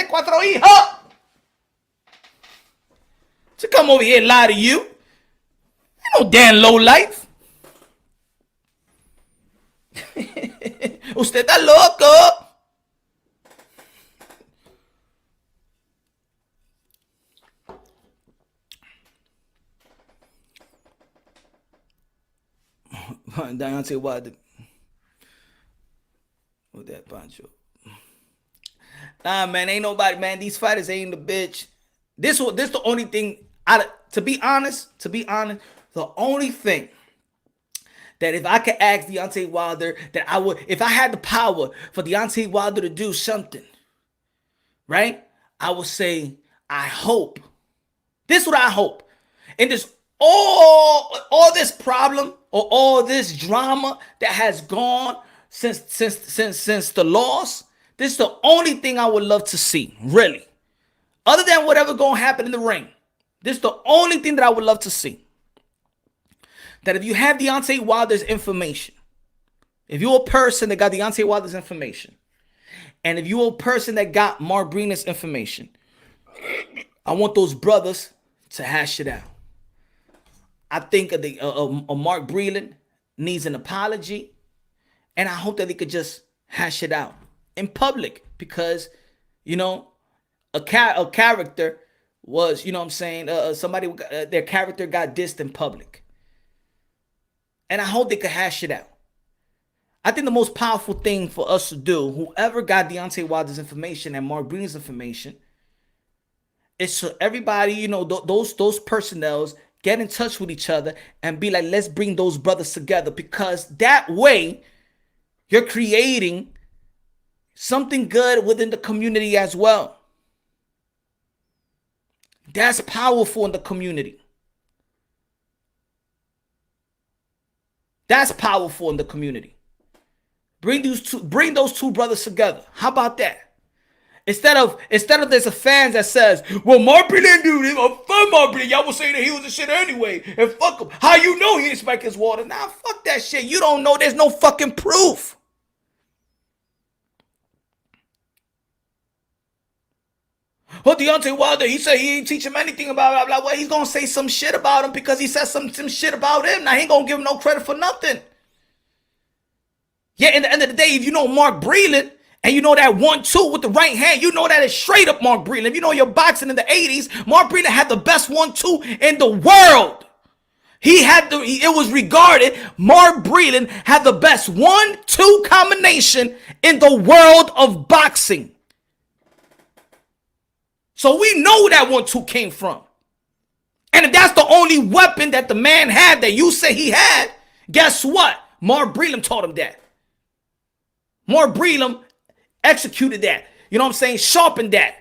cuatro hijos. To come over here and lie to you. Ain't no damn low life. Usted está loco. Deontay Wilder with that poncho. Nah, man, ain't nobody, man. These fighters ain't the bitch. This the only thing. To be honest, the only thing that if I could ask Deontay Wilder that I would, if I had the power for Deontay Wilder to do something, right? I would say, I hope. This is what I hope. In this all this problem or all this drama that has gone since the loss, this is the only thing I would love to see, really. Other than whatever gonna happen in the ring, this is the only thing that I would love to see. That if you have Deontay Wilder's information, if you're a person that got Deontay Wilder's information, and if you're a person that got Mark Breen's information, I want those brothers to hash it out. I think Mark Breland needs an apology, and I hope that they could just hash it out in public because, you know, a character was, you know what I'm saying, their character got dissed in public. And I hope they could hash it out. I think the most powerful thing for us to do, whoever got Deontay Wilder's information and Mark Breen's information, is so everybody, you know, those personnels get in touch with each other and be like, let's bring those brothers together, because that way you're creating something good within the community as well. That's powerful in the community. That's powerful in the community. Bring those two brothers together. How about that? Instead of there's a fan that says, well, Mark didn't do this, or fuck Mark, y'all will say that he was a shit anyway, and fuck him. How you know he didn't spike his water? Nah, fuck that shit. You don't know. There's no fucking proof. Well, Deontay Wilder, he said he ain't teach him anything about blah, blah, blah. Well, he's going to say some shit about him because he said some shit about him. Now, he ain't going to give him no credit for nothing. Yeah, in the end of the day, if you know Mark Breland, and you know that 1-2 with the right hand, you know that it's straight up Mark Breland. If you know your boxing in the 80s, Mark Breland had the best 1-2 in the world. It was regarded, Mark Breland had the best 1-2 combination in the world of boxing. So we know that 1-2 came from. And if that's the only weapon that the man had that you say he had, guess what? Mark Breland taught him that. Mark Breland executed that. You know what I'm saying? Sharpened that.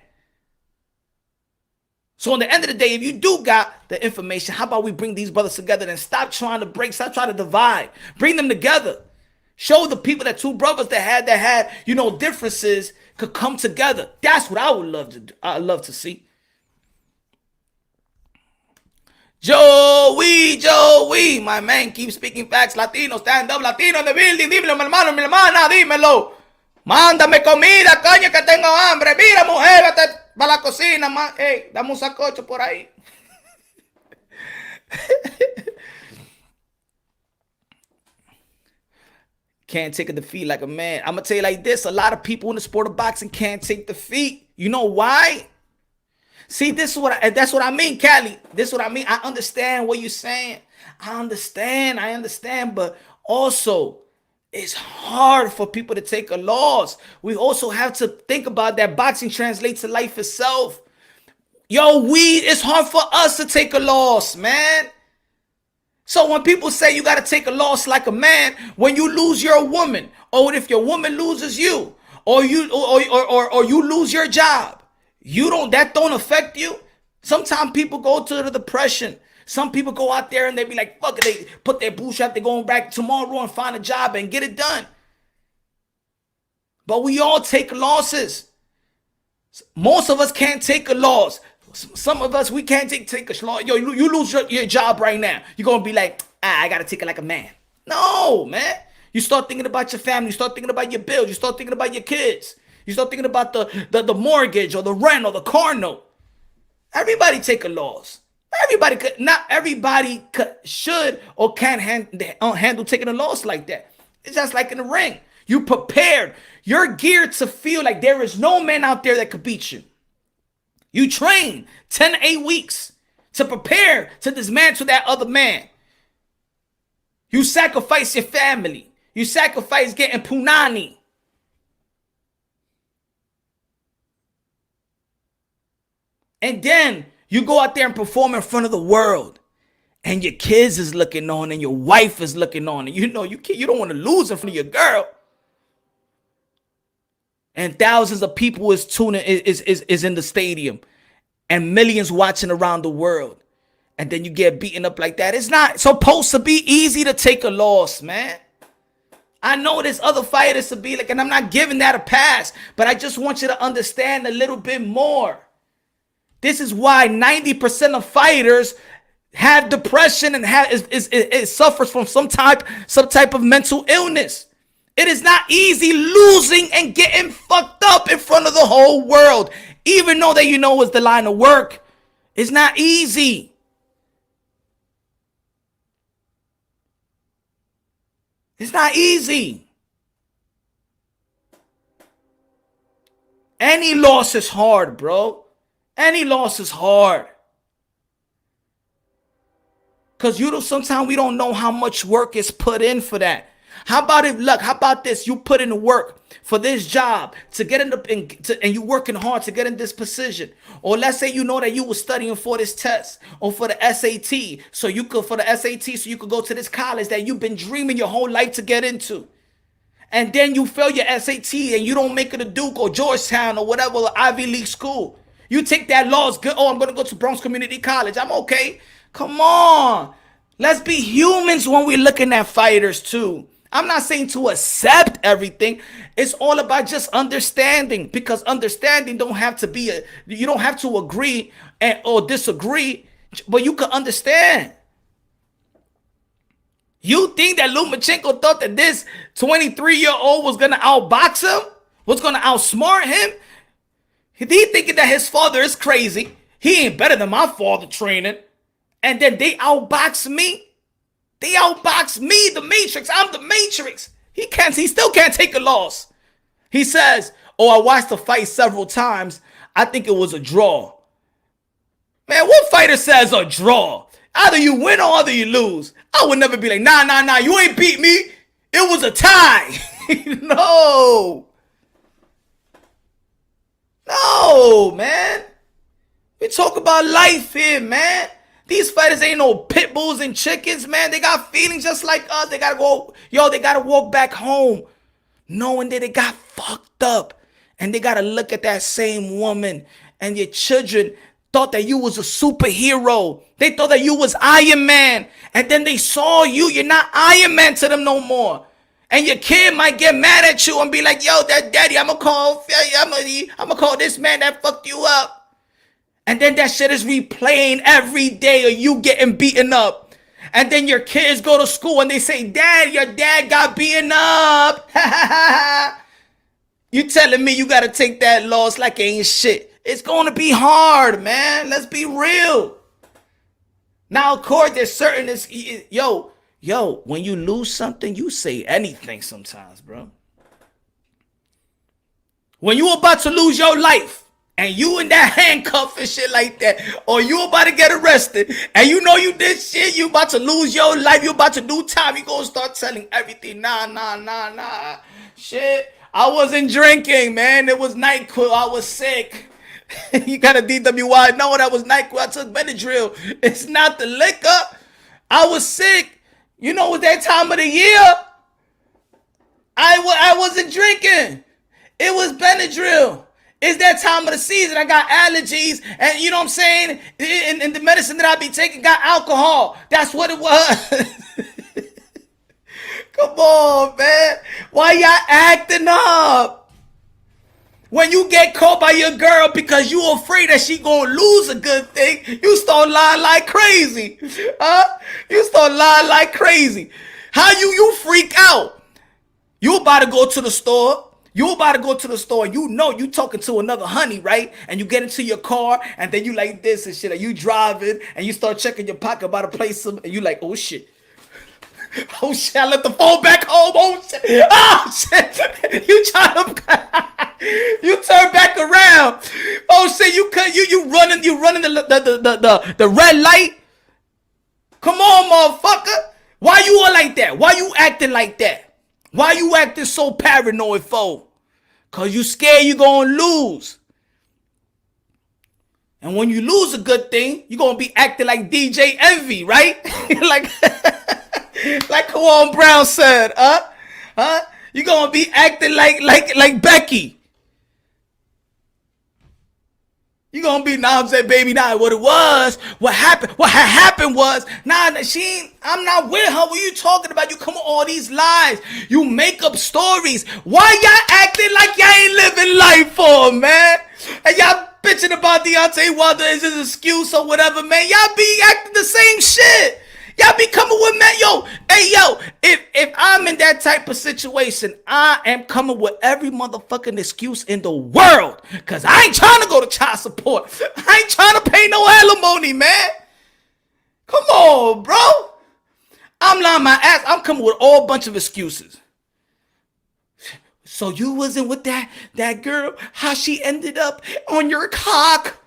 So in the end of the day, if you do got the information, how about we bring these brothers together and stop trying to divide. Bring them together. Show the people that two brothers that had, you know, differences could come together. That's what I would love to do. I'd love to see. Joey, my man keeps speaking facts. Latino, stand up, Latino in the building. Dímelo, mi hermano, mi hermana, dímelo. Mándame comida, coño, que tengo hambre. Mira, mujer, vete para la cocina. Hey, dame un sacocho por ahí. Can't take a defeat like a man. I'm going to tell you like this. A lot of people in the sport of boxing can't take defeat. You know why? See, that's what I mean, Cali. This is what I mean. I understand what you're saying. I understand. But also, it's hard for people to take a loss. We also have to think about that boxing translates to life itself. Yo, it's hard for us to take a loss, man. So when people say you got to take a loss like a man, when you lose your woman, or if your woman loses you, or you lose your job, that don't affect you. Sometimes people go to the depression. Some people go out there and they be like, fuck it, they put their bootstrap, they're going back tomorrow and find a job and get it done. But we all take losses. Most of us can't take a loss. Some of us, we can't take a loss. Yo, you lose your job right now. You're going to be like, I got to take it like a man. No, man. You start thinking about your family. You start thinking about your bills. You start thinking about your kids. You start thinking about the mortgage or the rent or the car note. Everybody take a loss. Not everybody should or can handle taking a loss like that. It's just like in the ring. You prepared. You're geared to feel like there is no man out there that could beat you. You train 10 to 8 weeks to prepare to dismantle that other man. You sacrifice your family. You sacrifice getting punani. And then you go out there and perform in front of the world. And your kids is looking on and your wife is looking on. And you know you don't want to lose in front of your girl. And thousands of people is tuning is in the stadium. And millions watching around the world. And then you get beaten up like that. It's not supposed to be easy to take a loss, man. I know there's other fighters to be like, and I'm not giving that a pass. But I just want you to understand a little bit more. This is why 90% of fighters have depression and it suffers from some type of mental illness. It is not easy losing and getting fucked up in front of the whole world, even though that you know it's the line of work. It's not easy. It's not easy. Any loss is hard, bro. Any loss is hard. Because sometimes we don't know how much work is put in for that. How about this? You put in the work for this job to get and you working hard to get in this position. Or let's say you know that you were studying for this test or for the SAT. So you could go to this college that you've been dreaming your whole life to get into. And then you fail your SAT and you don't make it to Duke or Georgetown or whatever Ivy League school. You take that loss, good. Oh, I'm going to go to Bronx Community College. I'm okay. Come on. Let's be humans when we're looking at fighters too. I'm not saying to accept everything. It's all about just understanding, because understanding you don't have to agree or disagree, but you can understand. You think that Lomachenko thought that this 23-year-old was going to outbox him? Was going to outsmart him? He thinking that his father is crazy. He ain't better than my father training. And then they outbox me. They outbox me, the Matrix. I'm the Matrix. He still can't take a loss. He says, I watched the fight several times. I think it was a draw. Man, what fighter says a draw? Either you win or either you lose. I would never be like, nah, you ain't beat me. It was a tie. No, man. We talk about life here, man. These fighters ain't no pit bulls and chickens, man. They got feelings just like us. They gotta walk back home knowing that they got fucked up. And they gotta look at that same woman. And your children thought that you was a superhero. They thought that you was Iron Man. And then they saw you're not Iron Man to them no more. And your kid might get mad at you and be like, yo, that daddy, I'm gonna call this man that fucked you up. And then that shit is replaying every day of you getting beaten up. And then your kids go to school and they say, Dad, your dad got beaten up. You telling me you got to take that loss like ain't shit. It's going to be hard, man. Let's be real. Now, of course, there's certain, when you lose something, you say anything sometimes, bro. When you about to lose your life, and you in that handcuff and shit like that, or you about to get arrested, and you know you did shit, you about to lose your life, you about to do time, you gonna start telling everything, nah, shit, I wasn't drinking, man, it was NyQuil, I was sick. You got a DWI, no, that was NyQuil, I took Benadryl, it's not the liquor, I was sick, you know, it was that time of the year, I wasn't drinking, it was Benadryl. It's that time of the season. I got allergies, and you know what I'm saying? And the medicine that I be taking got alcohol. That's what it was. Come on, man. Why y'all acting up? When you get caught by your girl because you afraid that she gonna lose a good thing, you start lying like crazy. You start lying like crazy. How you freak out? You about to go to the store. You about to go to the store. You know you talking to another honey, right? And you get into your car and then you like this and shit. And you driving and you start checking your pocket about to play some. And you like, oh shit. Oh shit, I left the phone back home. Oh shit. Oh shit. You try to you turn back around. Oh shit, you running the red light. Come on, motherfucker. Why you all like that? Why you acting like that? Why you acting so paranoid, fo? Cause you scared you gonna lose. And when you lose a good thing, you gonna be acting like DJ Envy, right? like Kawan Brown said, You gonna be acting like Becky. You gonna be, nah, I'm saying, baby, nah, what had happened was, nah, I'm not with her. What you talking about? You come with all these lies. You make up stories. Why y'all acting like y'all ain't living life for, man? And y'all bitching about Deontay Wilder as his excuse or whatever, man. Y'all be acting the same shit. Y'all be coming with, man, if I'm in that type of situation, I am coming with every motherfucking excuse in the world. Because I ain't trying to go to child support. I ain't trying to pay no alimony, man. Come on, bro. I'm lying my ass. I'm coming with a whole bunch of excuses. So you wasn't with that girl? How she ended up on your cock?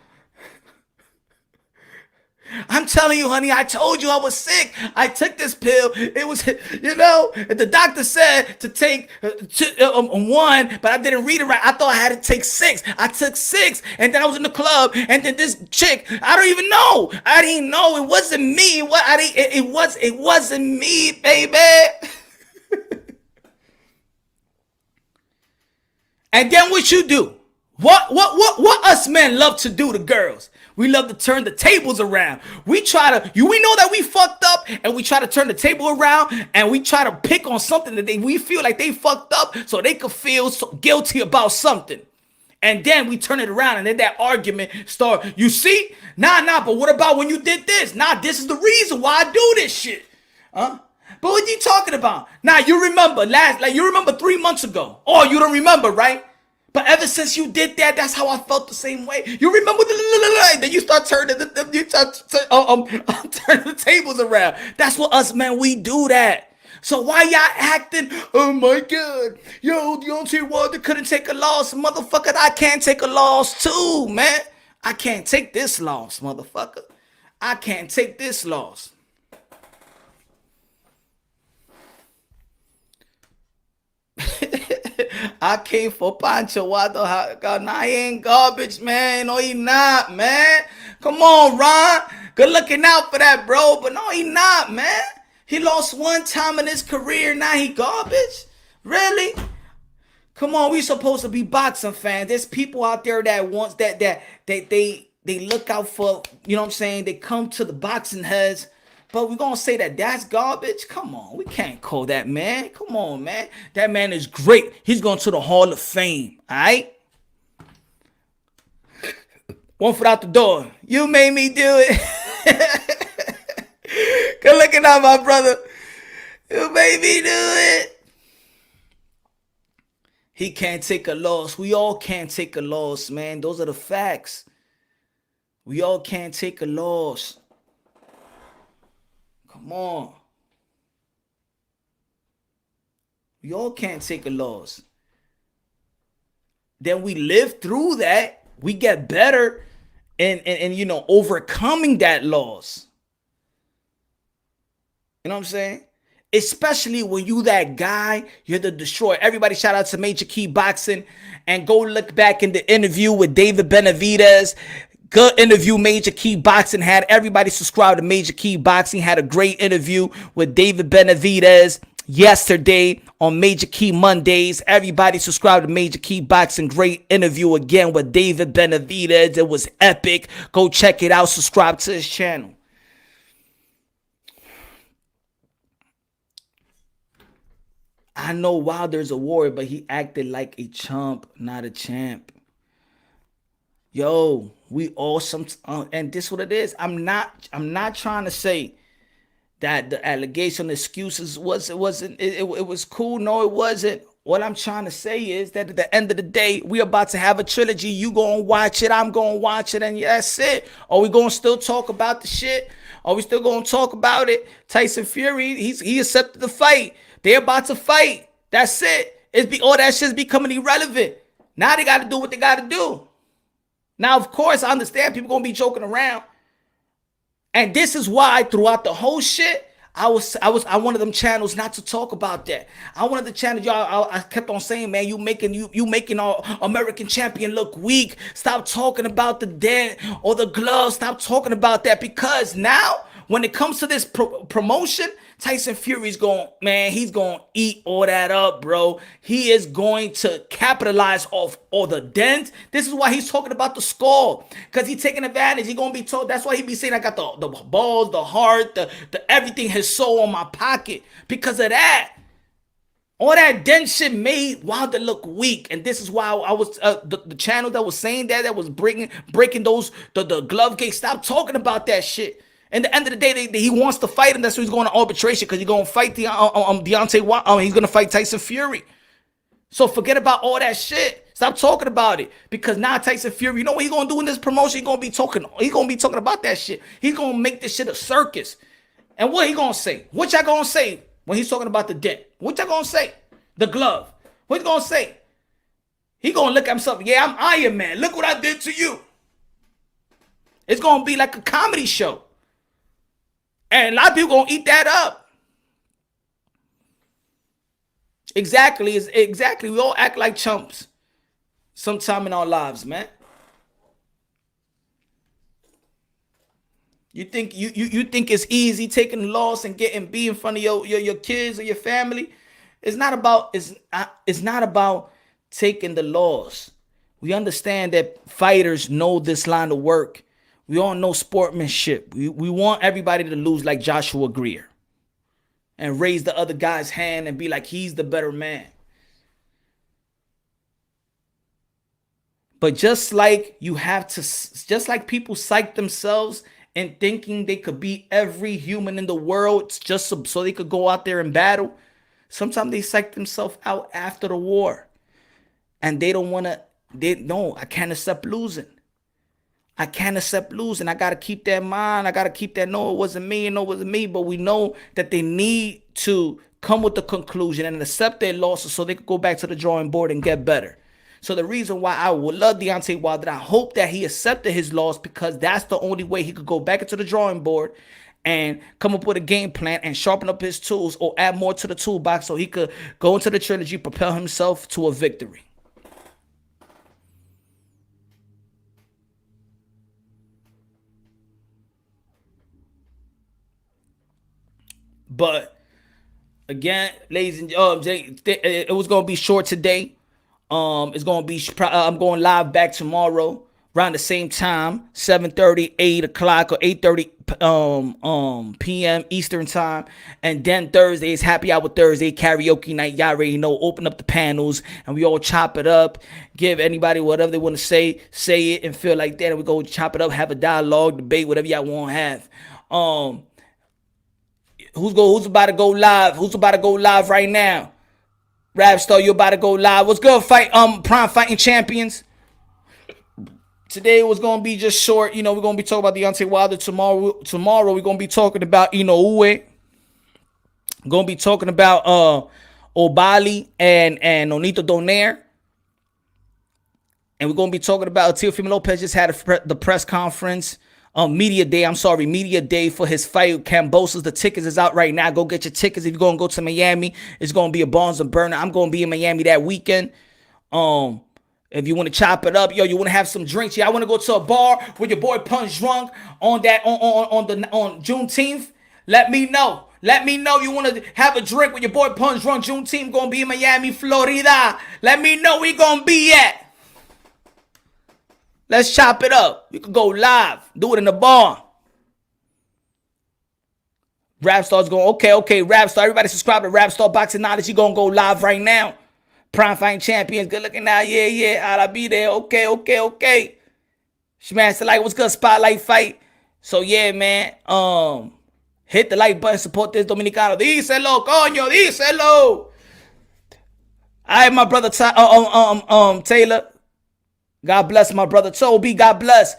I'm telling you, honey, I told you I was sick. I took this pill. It was, the doctor said to take one, but I didn't read it right. I thought I had to take 6. I took 6, and then I was in the club, and then this chick, I don't even know. I didn't know. It wasn't me. It wasn't me, baby. And then what you do? What us men love to do to girls? We love to turn the tables around. We know that we fucked up, and we try to turn the table around, and we try to pick on something that we feel like they fucked up, so they could feel so guilty about something. And then we turn it around, and then that argument start. You see? Nah, but what about when you did this? Nah, this is the reason why I do this shit. But what you talking about? Nah, you remember 3 months ago. Oh, you don't remember, right? But ever since you did that, that's how I felt the same way. You remember then you start turning turning the tables around. That's what us men, we do that. So why y'all acting? Oh my God, Deontay Wilder couldn't take a loss, motherfucker. I can't take a loss too, man. I can't take this loss, motherfucker. I can't take this loss. I came for Pancho Wilder. Nah, he ain't garbage, man. No, he not, man. Come on, Ron. Good looking out for that, bro. But no, he not, man. He lost one time in his career. Now he garbage? Really? Come on, we supposed to be boxing fans. There's people out there that wants that they look out for, you know what I'm saying? They come to the boxing heads. But we're going to say that that's garbage? Come on. We can't call that man. Come on, man. That man is great. He's going to the Hall of Fame. All right? 1 foot out the door. You made me do it. Good looking out, my brother. You made me do it. He can't take a loss. We all can't take a loss, man. Those are the facts. We all can't take a loss. Come on. We all can't take a loss. Then we live through that. We get better in overcoming that loss. You know what I'm saying? Especially when you that guy, you're the destroyer. Everybody shout out to Major Key Boxing and go look back in the interview with David Benavidez. Good interview Major Key Boxing had. Everybody subscribe to Major Key Boxing. Had a great interview with David Benavidez yesterday on Major Key Mondays. Everybody subscribe to Major Key Boxing. Great interview again with David Benavidez. It was epic. Go check it out. Subscribe to his channel. I know Wilder's a warrior, but he acted like a chump, not a champ. Yo, we all and this what it is. I'm not trying to say that the allegation excuses it was cool. No, it wasn't. What I'm trying to say is that at the end of the day, we about to have a trilogy. You gonna watch it, I'm gonna watch it, and yeah, that's it. Are we gonna still talk about the shit? Are we still gonna talk about it? Tyson Fury, he accepted the fight. They're about to fight. That's it. All that shit's becoming irrelevant. Now they gotta do what they gotta do. Now, of course, I understand people gonna be joking around. And this is why throughout the whole shit, I wanted them channels not to talk about that. I wanted the channel, y'all. I kept on saying, man, you making our American champion look weak. Stop talking about the dent or the gloves. Stop talking about that, because now when it comes to this promotion, Tyson Fury's he's going to eat all that up, bro. He is going to capitalize off all the dent. This is why he's talking about the skull, because he's taking advantage. He's going to be told. That's why he be saying, I got the balls, the heart, the everything, his soul on my pocket. Because of that. All that dent shit made Wilder look weak, and this is why I was the channel that was saying that was breaking those the glove gate. Stop talking about that shit. And at the end of the day, he wants to fight him. That's why he's going to arbitration, because he's going to fight Deontay Wilder. He's going to fight Tyson Fury. So forget about all that shit. Stop talking about it, because now Tyson Fury, you know what he's going to do in this promotion? He's going to be talking about that shit. He's going to make this shit a circus. And what he going to say? What y'all going to say when he's talking about the dent? What y'all going to say? The glove. What he going to say? He going to look at himself. Yeah, I'm Iron Man. Look what I did to you. It's going to be like a comedy show. And a lot of people gonna eat that up. Exactly. We all act like chumps sometime in our lives, man. You think you think it's easy taking the loss and getting beat in front of your kids or your family? It's not about taking the loss. We understand that fighters know this line of work. We all know sportsmanship. We want everybody to lose like Joshua Greer and raise the other guy's hand and be like he's the better man. But just like people psych themselves and thinking they could beat every human in the world just so they could go out there and battle, sometimes they psych themselves out after the war. And I can't accept losing. I can't accept losing. I got to keep that in mind. I got to keep that, no, it wasn't me. But we know that they need to come with the conclusion and accept their losses so they could go back to the drawing board and get better. So the reason why I would love Deontay Wilder, I hope that he accepted his loss, because that's the only way he could go back into the drawing board and come up with a game plan and sharpen up his tools or add more to the toolbox so he could go into the trilogy, propel himself to a victory. But again, ladies and it was gonna be short today. It's gonna be. I'm going live back tomorrow around the same time, 7:30, 8 o'clock, or 8:30 p.m. Eastern time. And then Thursday is Happy Hour Thursday, karaoke night. Y'all already know. Open up the panels and we all chop it up. Give anybody whatever they want to say it and feel like that. And we go chop it up, have a dialogue, debate, whatever y'all want to have. Who's about to go live? Who's about to go live right now? Rapstar, you about to go live. What's good, Prime Fighting Champions? Today was gonna be just short. We're gonna be talking about Deontay Wilder tomorrow. Tomorrow we're gonna be talking about Inoue. Gonna be talking about Obali and Nonito Donaire. And we're gonna be talking about Teofimo Lopez just had the press conference. Media day for his fight with Kambosos. The tickets is out right now. Go get your tickets. If you're going to go to Miami, it's going to be a Barnes and Burner. I'm going to be in Miami that weekend. If you want to chop it up, you want to have some drinks. I want to go to a bar with your boy Punch Drunk on Juneteenth. Let me know. Let me know you want to have a drink with your boy Punch Drunk. Juneteenth going to be in Miami, Florida. Let me know where you going to be at. Let's chop it up. We could go live. Do it in the bar. Rapstar's going, okay, Rapstar. Everybody subscribe to Rapstar Boxing Knowledge. He going to go live right now. Prime Fighting Champions. Good looking now. Yeah. I'll be there. Okay. Smash the like. What's good? Spotlight fight. So yeah, man. Hit the like button. Support this Dominicano. Díselo, coño. Díselo. All right, my brother Taylor. God bless my brother Toby. God bless.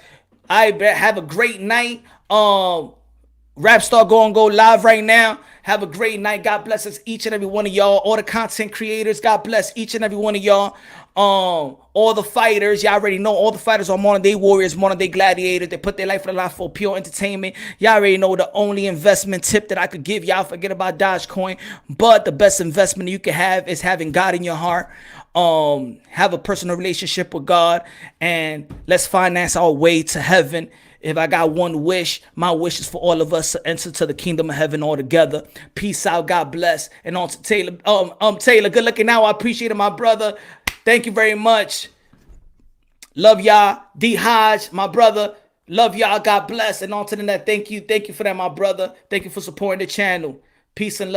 I have a great night. Rapstar go live right now. Have a great night. God bless us, each and every one of y'all. All the content creators, God bless each and every one of y'all. All the fighters, y'all already know all the fighters are modern day warriors, modern day gladiators. They put their life on the line for pure entertainment. Y'all already know the only investment tip that I could give y'all. Forget about Dogecoin, but the best investment you can have is having God in your heart. Have a personal relationship with God, and let's finance our way to heaven. If I got one wish, my wish is for all of us to enter to the kingdom of heaven all together. Peace out. God bless. And on to Taylor. Taylor, good looking now. I appreciate it, my brother. Thank you very much. Love y'all. D Hodge, my brother. Love y'all. God bless. And on to the net. Thank you. Thank you for that, my brother. Thank you for supporting the channel. Peace and love.